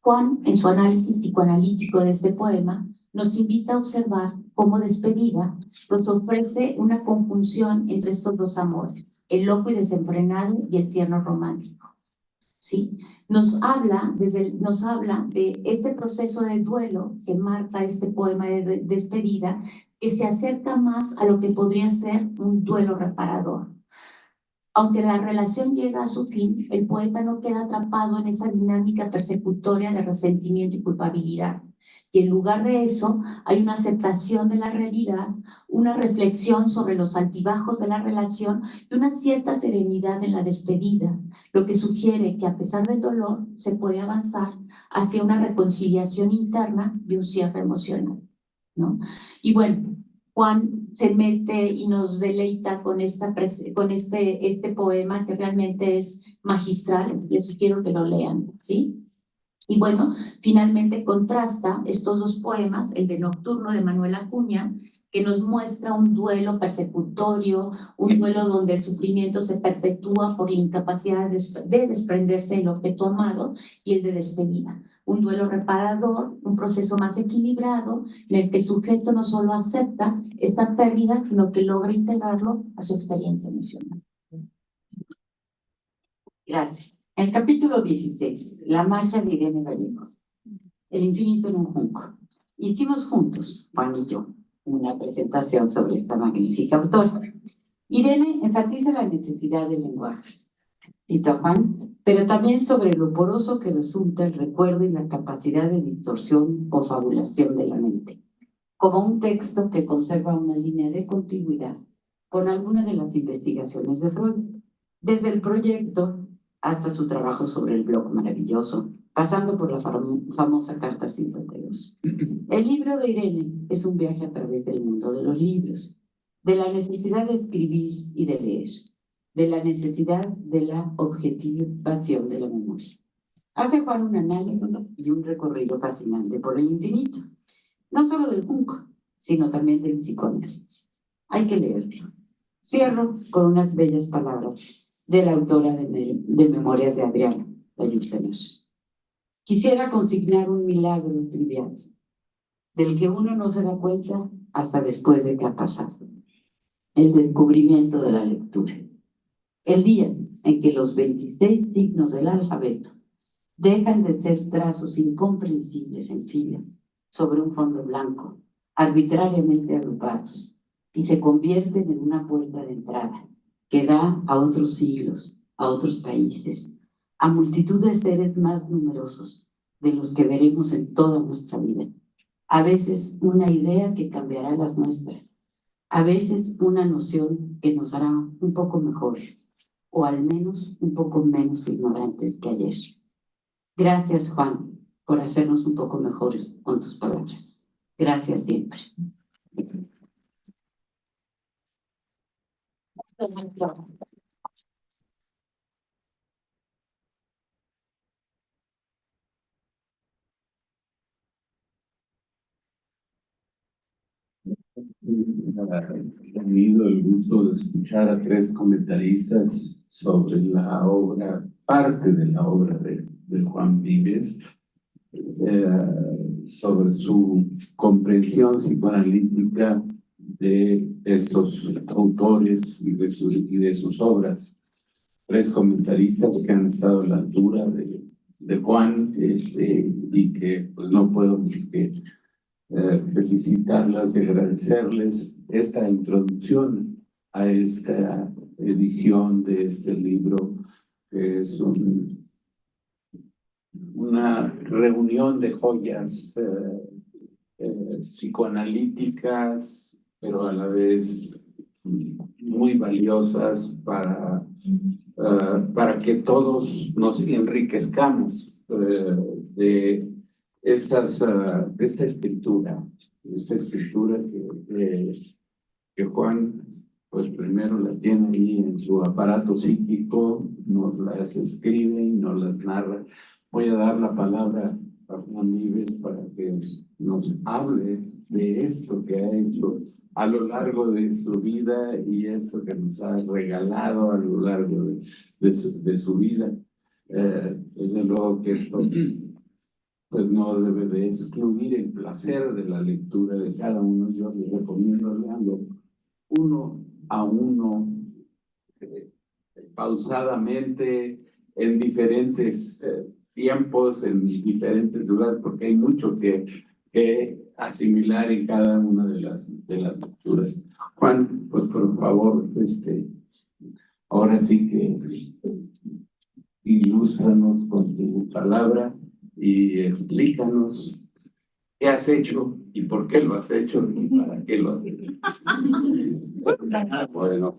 Juan, en su análisis psicoanalítico de este poema, nos invita a observar cómo Despedida nos ofrece una conjunción entre estos dos amores, el loco y desenfrenado y el tierno romántico. ¿Sí? Nos habla de este proceso de duelo que marca este poema de despedida, que se acerca más a lo que podría ser un duelo reparador. Aunque la relación llega a su fin, el poeta no queda atrapado en esa dinámica persecutoria de resentimiento y culpabilidad. Y en lugar de eso, hay una aceptación de la realidad, una reflexión sobre los altibajos de la relación y una cierta serenidad en la despedida, lo que sugiere que a pesar del dolor se puede avanzar hacia una reconciliación interna y un cierre emocional, ¿no? Y bueno, Juan se mete y nos deleita con este poema que realmente es magistral. Les sugiero que lo lean, ¿sí? Y bueno, finalmente contrasta estos dos poemas, el de Nocturno de Manuel Acuña, que nos muestra un duelo persecutorio, un duelo donde el sufrimiento se perpetúa por la incapacidad de desprenderse del objeto amado, y el de Despedida, un duelo reparador, un proceso más equilibrado, en el que el sujeto no solo acepta esta pérdida, sino que logra integrarlo a su experiencia emocional. Gracias. En el capítulo 16, La marcha de Irene Vallejo, El infinito en un junco. Hicimos juntos, Juan y yo, una presentación sobre esta magnífica autora. Irene enfatiza la necesidad del lenguaje, cito a Juan, pero también sobre lo poroso que resulta el recuerdo y la capacidad de distorsión o fabulación de la mente, como un texto que conserva una línea de continuidad con algunas de las investigaciones de Freud, desde el proyecto hasta su trabajo sobre el blog maravilloso, pasando por la famosa Carta 52. El libro de Irene es un viaje a través del mundo de los libros, de la necesidad de escribir y de leer, de la necesidad de la objetivación de la memoria. Hace Juan un análisis y un recorrido fascinante por el infinito, no solo del junco, sino también del psicoanálisis. Hay que leerlo. Cierro con unas bellas palabras de la autora de Memorias de Adriana, la Yuxener. Quisiera consignar un milagro trivial, del que uno no se da cuenta hasta después de que ha pasado. El descubrimiento de la lectura. El día en que los 26 signos del alfabeto dejan de ser trazos incomprensibles en fila sobre un fondo blanco, arbitrariamente agrupados, y se convierten en una puerta de entrada que da a otros siglos, a otros países, a multitud de seres más numerosos de los que veremos en toda nuestra vida. A veces una idea que cambiará las nuestras, a veces una noción que nos hará un poco mejores, o al menos un poco menos ignorantes que ayer. Gracias, Juan, por hacernos un poco mejores con tus palabras. Gracias siempre. He tenido el gusto de escuchar a tres comentaristas sobre la obra, parte de la obra de Juan Vives, sobre su comprensión psicoanalítica de estos autores y de sus obras. Tres comentaristas que han estado a la altura de Juan, y que pues no puedo más que felicitarlas y agradecerles esta introducción a esta edición de este libro, que es una reunión de joyas psicoanalíticas, pero a la vez muy valiosas para que todos nos enriquezcamos de esta escritura que Juan, pues primero la tiene ahí en su aparato psíquico, nos las escribe y nos las narra. Voy a dar la palabra a Juan Vives para que nos hable de esto que ha hecho a lo largo de su vida y esto que nos ha regalado a lo largo de su vida. Desde luego que esto pues no debe de excluir el placer de la lectura de cada uno. Yo les recomiendo leerlo uno a uno, pausadamente, en diferentes tiempos, en diferentes lugares, porque hay mucho que asimilar en cada una de las lecturas. Juan, pues por favor, ahora sí que ilústranos con tu palabra y explícanos qué has hecho y por qué lo has hecho y para qué lo has hecho. Bueno.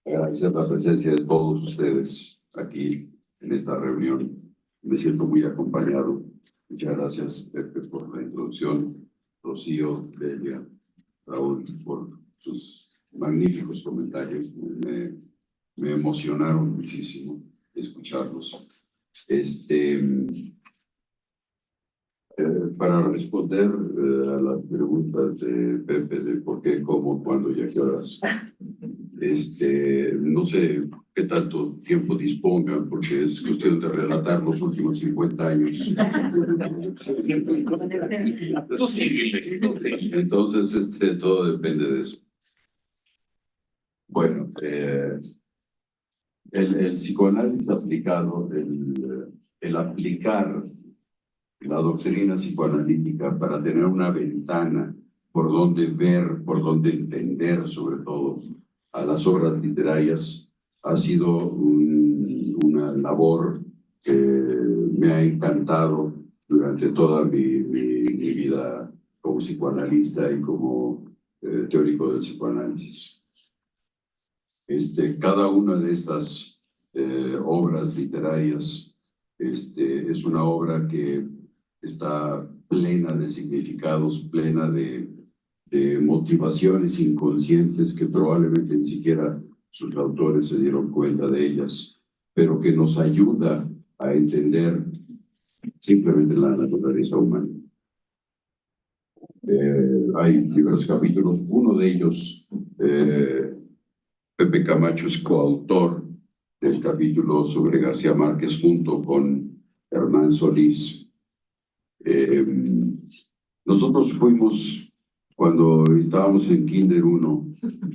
Agradecer la presencia de todos ustedes aquí en esta reunión. Me siento muy acompañado. Muchas gracias, Pepe, por la introducción. Rocío, Delia, Raúl, por sus magníficos comentarios. Me emocionaron muchísimo escucharlos. Para responder a las preguntas de Pepe de por qué, cómo, cuándo y a qué horas, no sé qué tanto tiempo dispongan, porque es cuestión de relatar los últimos 50 años. Tú síguele. Entonces, todo depende de eso. Bueno, el psicoanálisis aplicado, el aplicar la doctrina psicoanalítica para tener una ventana por donde ver, por donde entender, sobre todo, a las obras literarias, ha sido una labor que me ha encantado durante toda mi vida como psicoanalista y como teórico del psicoanálisis. Cada una de estas obras literarias es una obra que está plena de significados, plena de motivaciones inconscientes que probablemente ni siquiera sus autores se dieron cuenta de ellas, pero que nos ayuda a entender simplemente la naturaleza humana. Hay diversos capítulos, uno de ellos, Pepe Camacho es coautor del capítulo sobre García Márquez junto con Hernán Solís. Nosotros fuimos, cuando estábamos en Kinder 1,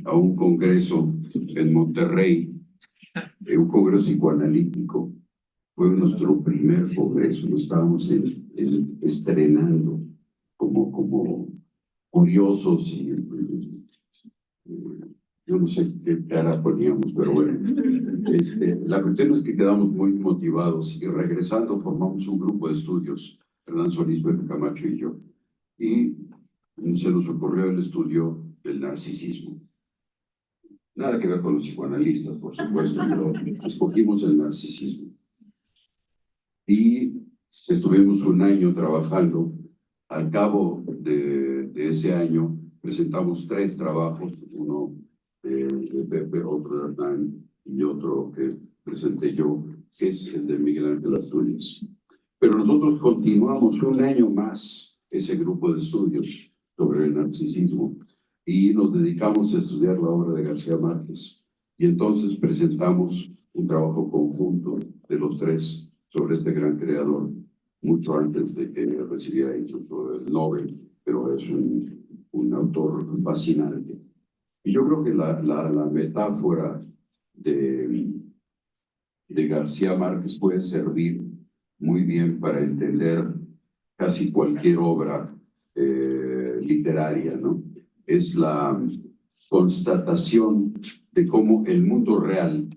a un congreso en Monterrey, un congreso psicoanalítico. Fue nuestro primer congreso, lo estábamos estrenando como curiosos y Yo no sé qué cara poníamos, pero bueno. La cuestión es que quedamos muy motivados y regresando formamos un grupo de estudios, Hernán Solís, Pepe Camacho y yo. Y se nos ocurrió el estudio del narcisismo. Nada que ver con los psicoanalistas, por supuesto, pero escogimos el narcisismo. Y estuvimos un año trabajando. Al cabo de ese año presentamos 3 trabajos, uno de Pepe, otro de Hernán y otro que presenté yo, que es el de Miguel Ángel Asturias. Pero nosotros continuamos un año más ese grupo de estudios sobre el narcisismo y nos dedicamos a estudiar la obra de García Márquez. Y entonces presentamos un trabajo conjunto de los 3 sobre este gran creador, mucho antes de que recibiera incluso el Nobel, pero es un autor fascinante. Y yo creo que la metáfora de García Márquez puede servir muy bien para entender casi cualquier obra literaria, ¿no? Es la constatación de cómo el mundo real,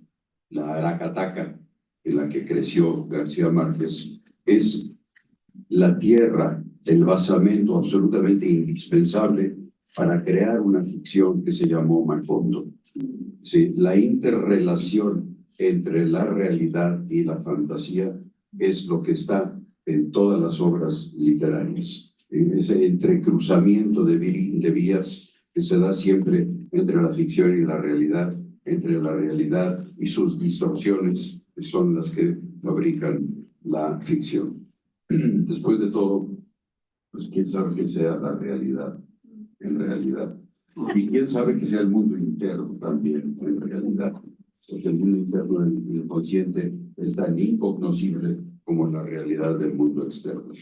la Aracataca en la que creció García Márquez, es la tierra, el basamento absolutamente indispensable para crear una ficción que se llamó Macondo. Sí, la interrelación entre la realidad y la fantasía es lo que está en todas las obras literarias. Ese entrecruzamiento de vías que se da siempre entre la ficción y la realidad, entre la realidad y sus distorsiones, que son las que fabrican la ficción. Después de todo, pues quién sabe qué sea la realidad, en realidad. Y quién sabe que sea el mundo interno también, en realidad. Porque el mundo interno del inconsciente es tan incognoscible como la realidad del mundo externo.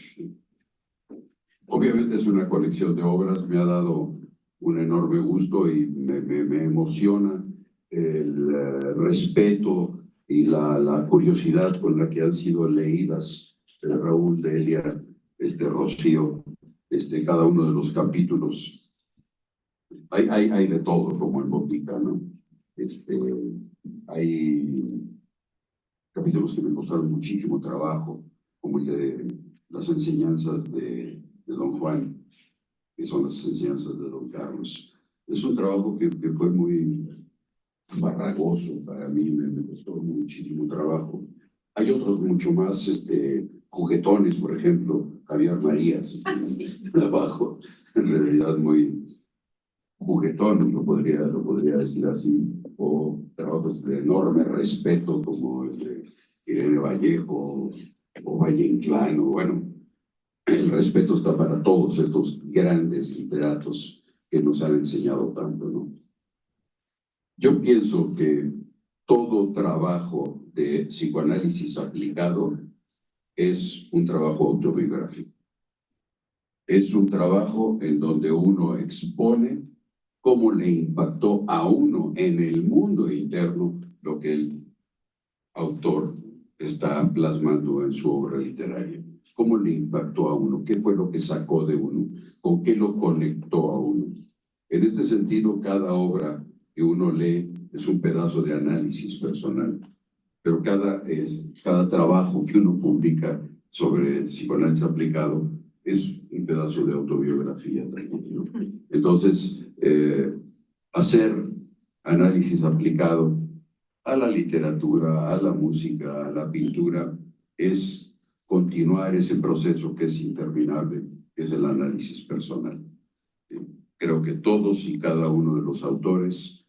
Obviamente es una colección de obras, me ha dado un enorme gusto y me emociona el respeto y la curiosidad con la que han sido leídas Raúl, Delia, Rocío, cada uno de los capítulos. Hay de todo, como en Botica, ¿no? Hay capítulos que me costaron muchísimo trabajo, como el de las enseñanzas de Don Juan, que son las enseñanzas de Don Carlos. Es un trabajo que fue muy farragoso para mí, me costó muchísimo trabajo. Hay otros mucho más juguetones, por ejemplo, Javier Marías, trabajo en realidad muy juguetón, lo podría decir así, o trabajos de enorme respeto como el de Irene Vallejo o Valle Inclán, o bueno, el respeto está para todos estos grandes literatos que nos han enseñado tanto, ¿no? Yo pienso que todo trabajo de psicoanálisis aplicado es un trabajo autobiográfico. Es un trabajo en donde uno expone cómo le impactó a uno en el mundo interno lo que el autor está plasmando en su obra literaria. ¿Cómo le impactó a uno? ¿Qué fue lo que sacó de uno? ¿Con qué lo conectó a uno? En este sentido, cada obra que uno lee es un pedazo de análisis personal, pero cada trabajo que uno publica sobre psicoanálisis aplicado es un pedazo de autobiografía también, ¿no? Entonces, hacer análisis aplicado a la literatura, a la música, a la pintura, es continuar ese proceso que es interminable, que es el análisis personal. Creo que todos y cada uno de los autores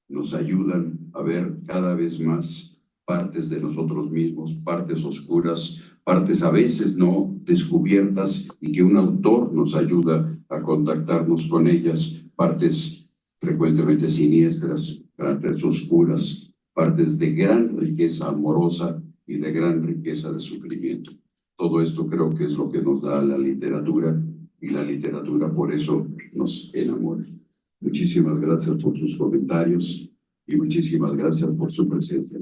nos ayudan a ver cada vez más partes de nosotros mismos, partes oscuras, partes a veces no descubiertas y que un autor nos ayuda a contactarnos con ellas, partes frecuentemente siniestras, partes oscuras, partes de gran riqueza amorosa y de gran riqueza de sufrimiento. Todo esto creo que es lo que nos da la literatura y la literatura por eso nos enamora. Muchísimas gracias por sus comentarios y muchísimas gracias por su presencia.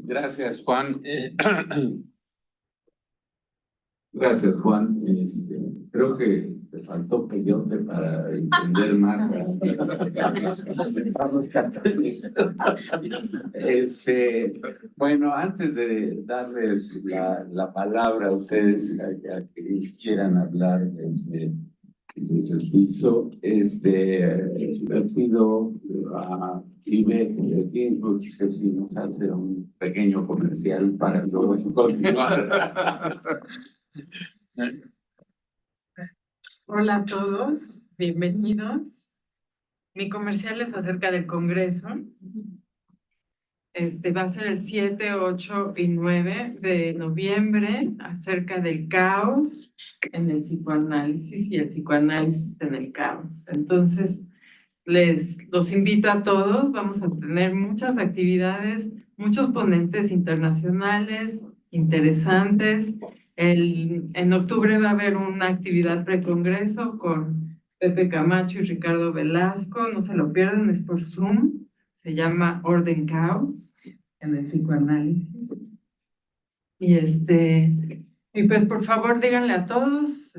Gracias, Juan. Gracias, Juan. Creo que te faltó peyote para entender más a los católicos. Bueno, antes de darles la palabra a ustedes, a que quieran hablar desde el piso, le pido a Ibe que si nos hace un pequeño comercial para luego continuar. Hola a todos, bienvenidos. Mi comercial es acerca del Congreso. Va a ser el 7, 8 y 9 de noviembre, acerca del caos en el psicoanálisis y el psicoanálisis en el caos. Entonces, los invito a todos. Vamos a tener muchas actividades, muchos ponentes internacionales interesantes. En octubre va a haber una actividad precongreso con Pepe Camacho y Ricardo Velasco. No se lo pierdan, es por Zoom. Se llama Orden Caos en el psicoanálisis. Y pues por favor díganle a todos,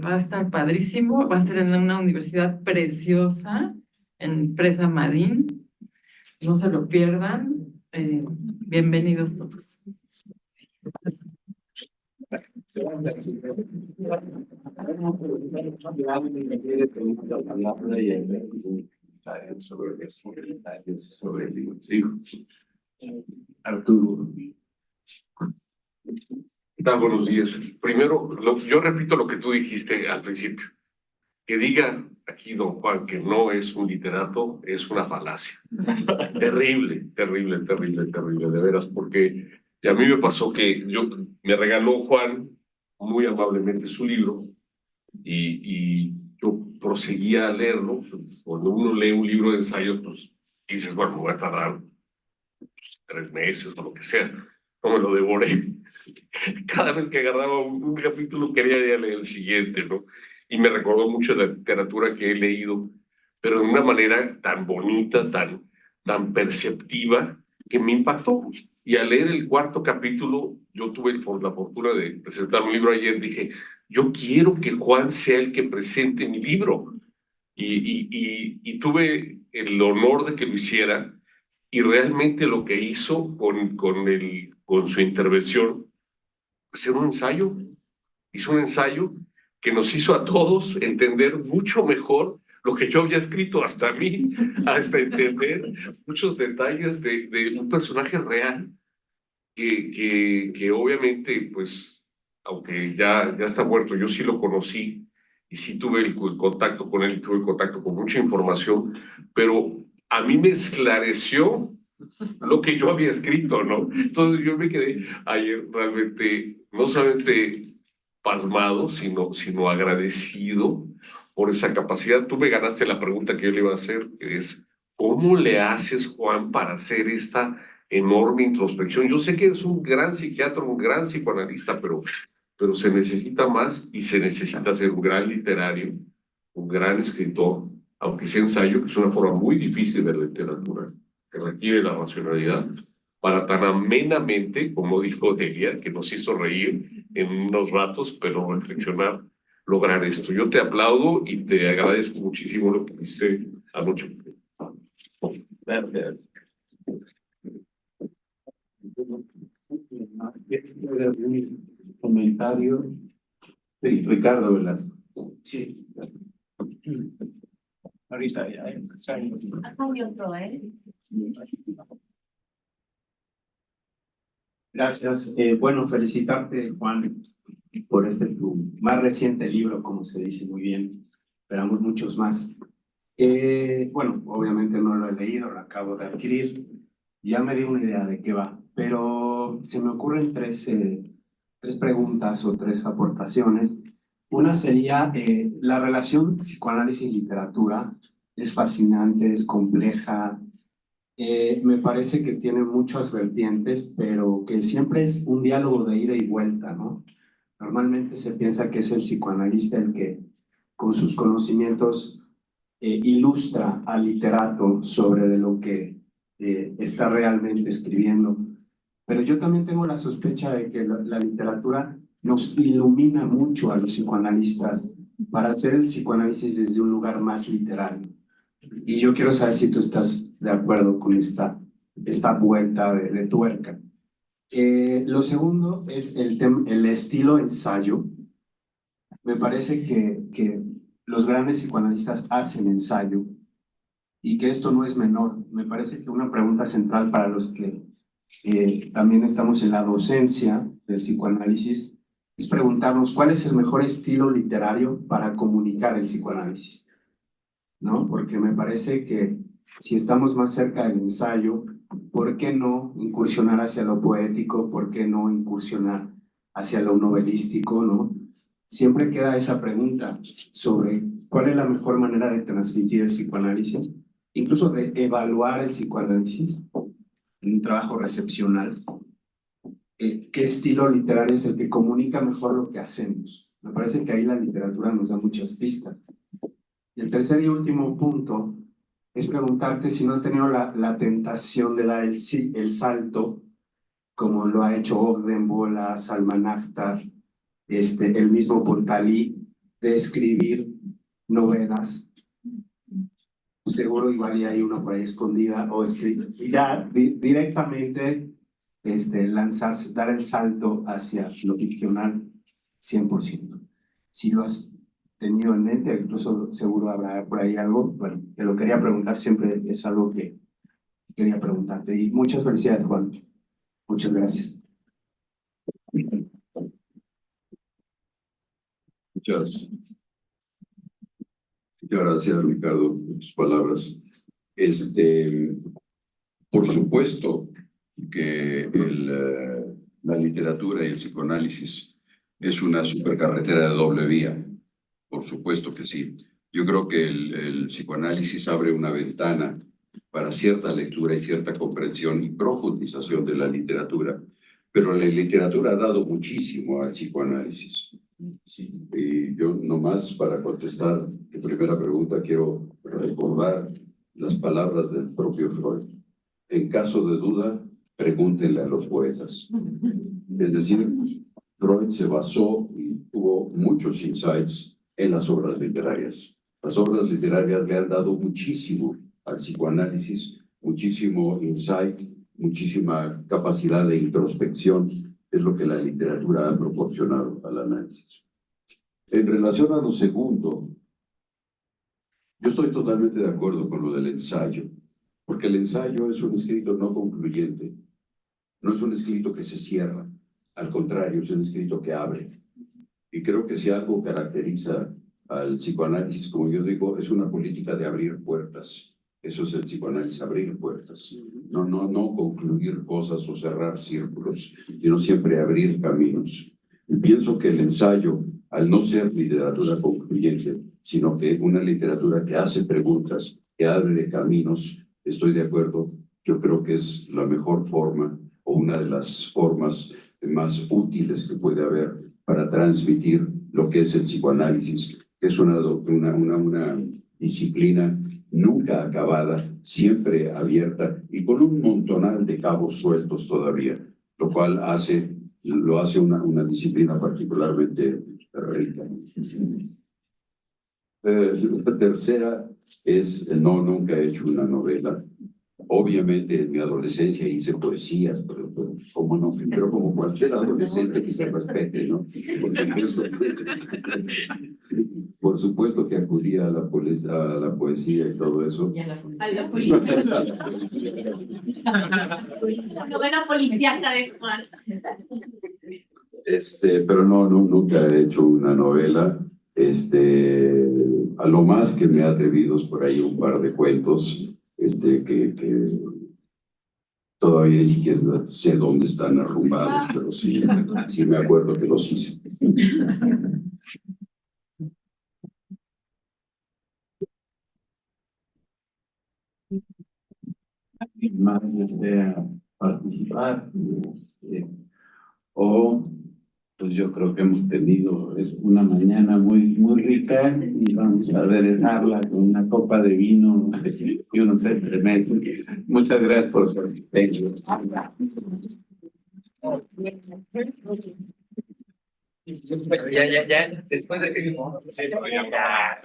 va a estar padrísimo. Va a ser en una universidad preciosa, en Presa Madín. No se lo pierdan. Bienvenidos todos. Sobre el libro. Sí. Arturo. ¿Qué tal? Buenos días. Primero, yo repito lo que tú dijiste al principio. Que diga aquí don Juan que no es un literato es una falacia. Terrible, terrible, terrible, terrible, de veras, porque a mí me pasó que me regaló Juan muy amablemente su libro y yo proseguía a leerlo. Cuando uno lee un libro de ensayos, pues dices, bueno, me voy a tardar 3 meses o lo que sea. No me lo devoré. Cada vez que agarraba un capítulo quería ya leer el siguiente, ¿no? Y me recordó mucho de la literatura que he leído, pero de una manera tan bonita, tan perceptiva, que me impactó. Y al leer el 4º capítulo, yo tuve la fortuna de presentar un libro ayer, dije, yo quiero que Juan sea el que presente mi libro. Y tuve el honor de que lo hiciera, y realmente lo que hizo con su intervención, hacer un ensayo, hizo un ensayo que nos hizo a todos entender mucho mejor lo que yo había escrito, hasta mí, hasta entender muchos detalles de un personaje real que obviamente, pues, aunque ya está muerto, yo sí lo conocí y sí tuve el contacto con él, tuve el contacto con mucha información, pero a mí me esclareció lo que yo había escrito, ¿no? Entonces yo me quedé ayer realmente, no solamente pasmado, sino agradecido por esa capacidad. Tú me ganaste la pregunta que yo le iba a hacer, que es, ¿cómo le haces, Juan, para hacer esta enorme introspección? Yo sé que eres un gran psiquiatra, un gran psicoanalista, pero se necesita más y se necesita ser un gran literario, un gran escritor, aunque sea ensayo, que es una forma muy difícil de la literatura, que requiere la racionalidad, para tan amenamente, como dijo Delia, que nos hizo reír en unos ratos, pero reflexionar, lograr esto. Yo te aplaudo y te agradezco muchísimo lo que hiciste anoche. Gracias. Comentario. Sí, Ricardo Velasco. Sí. Ahorita ya. Gracias. Bueno, felicitarte, Juan, por tu más reciente libro, como se dice muy bien. Esperamos muchos más. Bueno, obviamente no lo he leído, lo acabo de adquirir. Ya me di una idea de qué va, pero se me ocurren tres preguntas o 3 aportaciones. Una sería, la relación psicoanálisis-literatura es fascinante, es compleja. Me parece que tiene muchas vertientes, pero que siempre es un diálogo de ida y vuelta, ¿no? Normalmente se piensa que es el psicoanalista el que, con sus conocimientos, ilustra al literato sobre de lo que está realmente escribiendo. pero yo también tengo la sospecha de que la literatura nos ilumina mucho a los psicoanalistas para hacer el psicoanálisis desde un lugar más literario. Y yo quiero saber si tú estás de acuerdo con esta vuelta de tuerca. Lo segundo es el estilo ensayo. Me parece que los grandes psicoanalistas hacen ensayo y que esto no es menor. Me parece que una pregunta central para los que también estamos en la docencia del psicoanálisis es preguntarnos cuál es el mejor estilo literario para comunicar el psicoanálisis, ¿no? Porque me parece que si estamos más cerca del ensayo, ¿por qué no incursionar hacia lo poético? ¿Por qué no incursionar hacia lo novelístico, no? Siempre queda esa pregunta sobre cuál es la mejor manera de transmitir el psicoanálisis, incluso de evaluar el psicoanálisis en un trabajo recepcional. ¿Qué estilo literario es el que comunica mejor lo que hacemos? Me parece que ahí la literatura nos da muchas pistas. Y el tercer y último punto es preguntarte si no has tenido la tentación de dar el salto, como lo ha hecho Ogden Bola, Salman Akhtar, el mismo Pontalí, de escribir novelas. Seguro igual hay una por ahí escondida, o escribir, y ya directamente lanzarse, dar el salto hacia lo ficcional 100%. Si lo has tenido en mente, incluso seguro habrá por ahí algo, bueno, te lo quería preguntar, siempre es algo que quería preguntarte. Y muchas felicidades, Juan. Muchas gracias. Muchas gracias, Ricardo, por tus palabras. Por supuesto que la literatura y el psicoanálisis es una supercarretera de doble vía. Por supuesto que sí. Yo creo que el psicoanálisis abre una ventana para cierta lectura y cierta comprensión y profundización de la literatura, pero la literatura ha dado muchísimo al psicoanálisis. Sí. Y yo nomás para contestar tu primera pregunta quiero recordar las palabras del propio Freud. En caso de duda, pregúntenle a los poetas. Es decir, Freud se basó y tuvo muchos insights en las obras literarias. Las obras literarias le han dado muchísimo al psicoanálisis, muchísimo insight, muchísima capacidad de introspección, es lo que la literatura ha proporcionado al análisis. En relación a lo segundo, yo estoy totalmente de acuerdo con lo del ensayo, porque el ensayo es un escrito no concluyente, no es un escrito que se cierra, al contrario, es un escrito que abre. Y creo que si algo caracteriza al psicoanálisis, como yo digo, es una política de abrir puertas. Eso es el psicoanálisis, abrir puertas. No concluir cosas o cerrar círculos, sino siempre abrir caminos. Y pienso que el ensayo, al no ser literatura concluyente, sino que una literatura que hace preguntas, que abre caminos, estoy de acuerdo, yo creo que es la mejor forma o una de las formas más útiles que puede haber para transmitir lo que es el psicoanálisis, que es una disciplina nunca acabada, siempre abierta y con un montonal de cabos sueltos todavía, lo cual lo hace una disciplina particularmente rica. La tercera es, no, nunca he hecho una novela. Obviamente en mi adolescencia hice poesías, pero como no, pero como cualquier adolescente que se respete, ¿no? Por supuesto que acudía a la poesía y todo eso. Y a la policía. La novela policíaca de Juan. Pero no, nunca he hecho una novela. A lo más que me he atrevido es por ahí un par de cuentos, que todavía ni siquiera sé dónde están arrumbados, pero sí me acuerdo que los hice. ¿Alguien más desea participar? O pues yo creo que hemos tenido una mañana muy rica y vamos a aderezarla con una copa de vino y unos entremeses. Muchas gracias por su asistencia. Ya, después de que... Ya,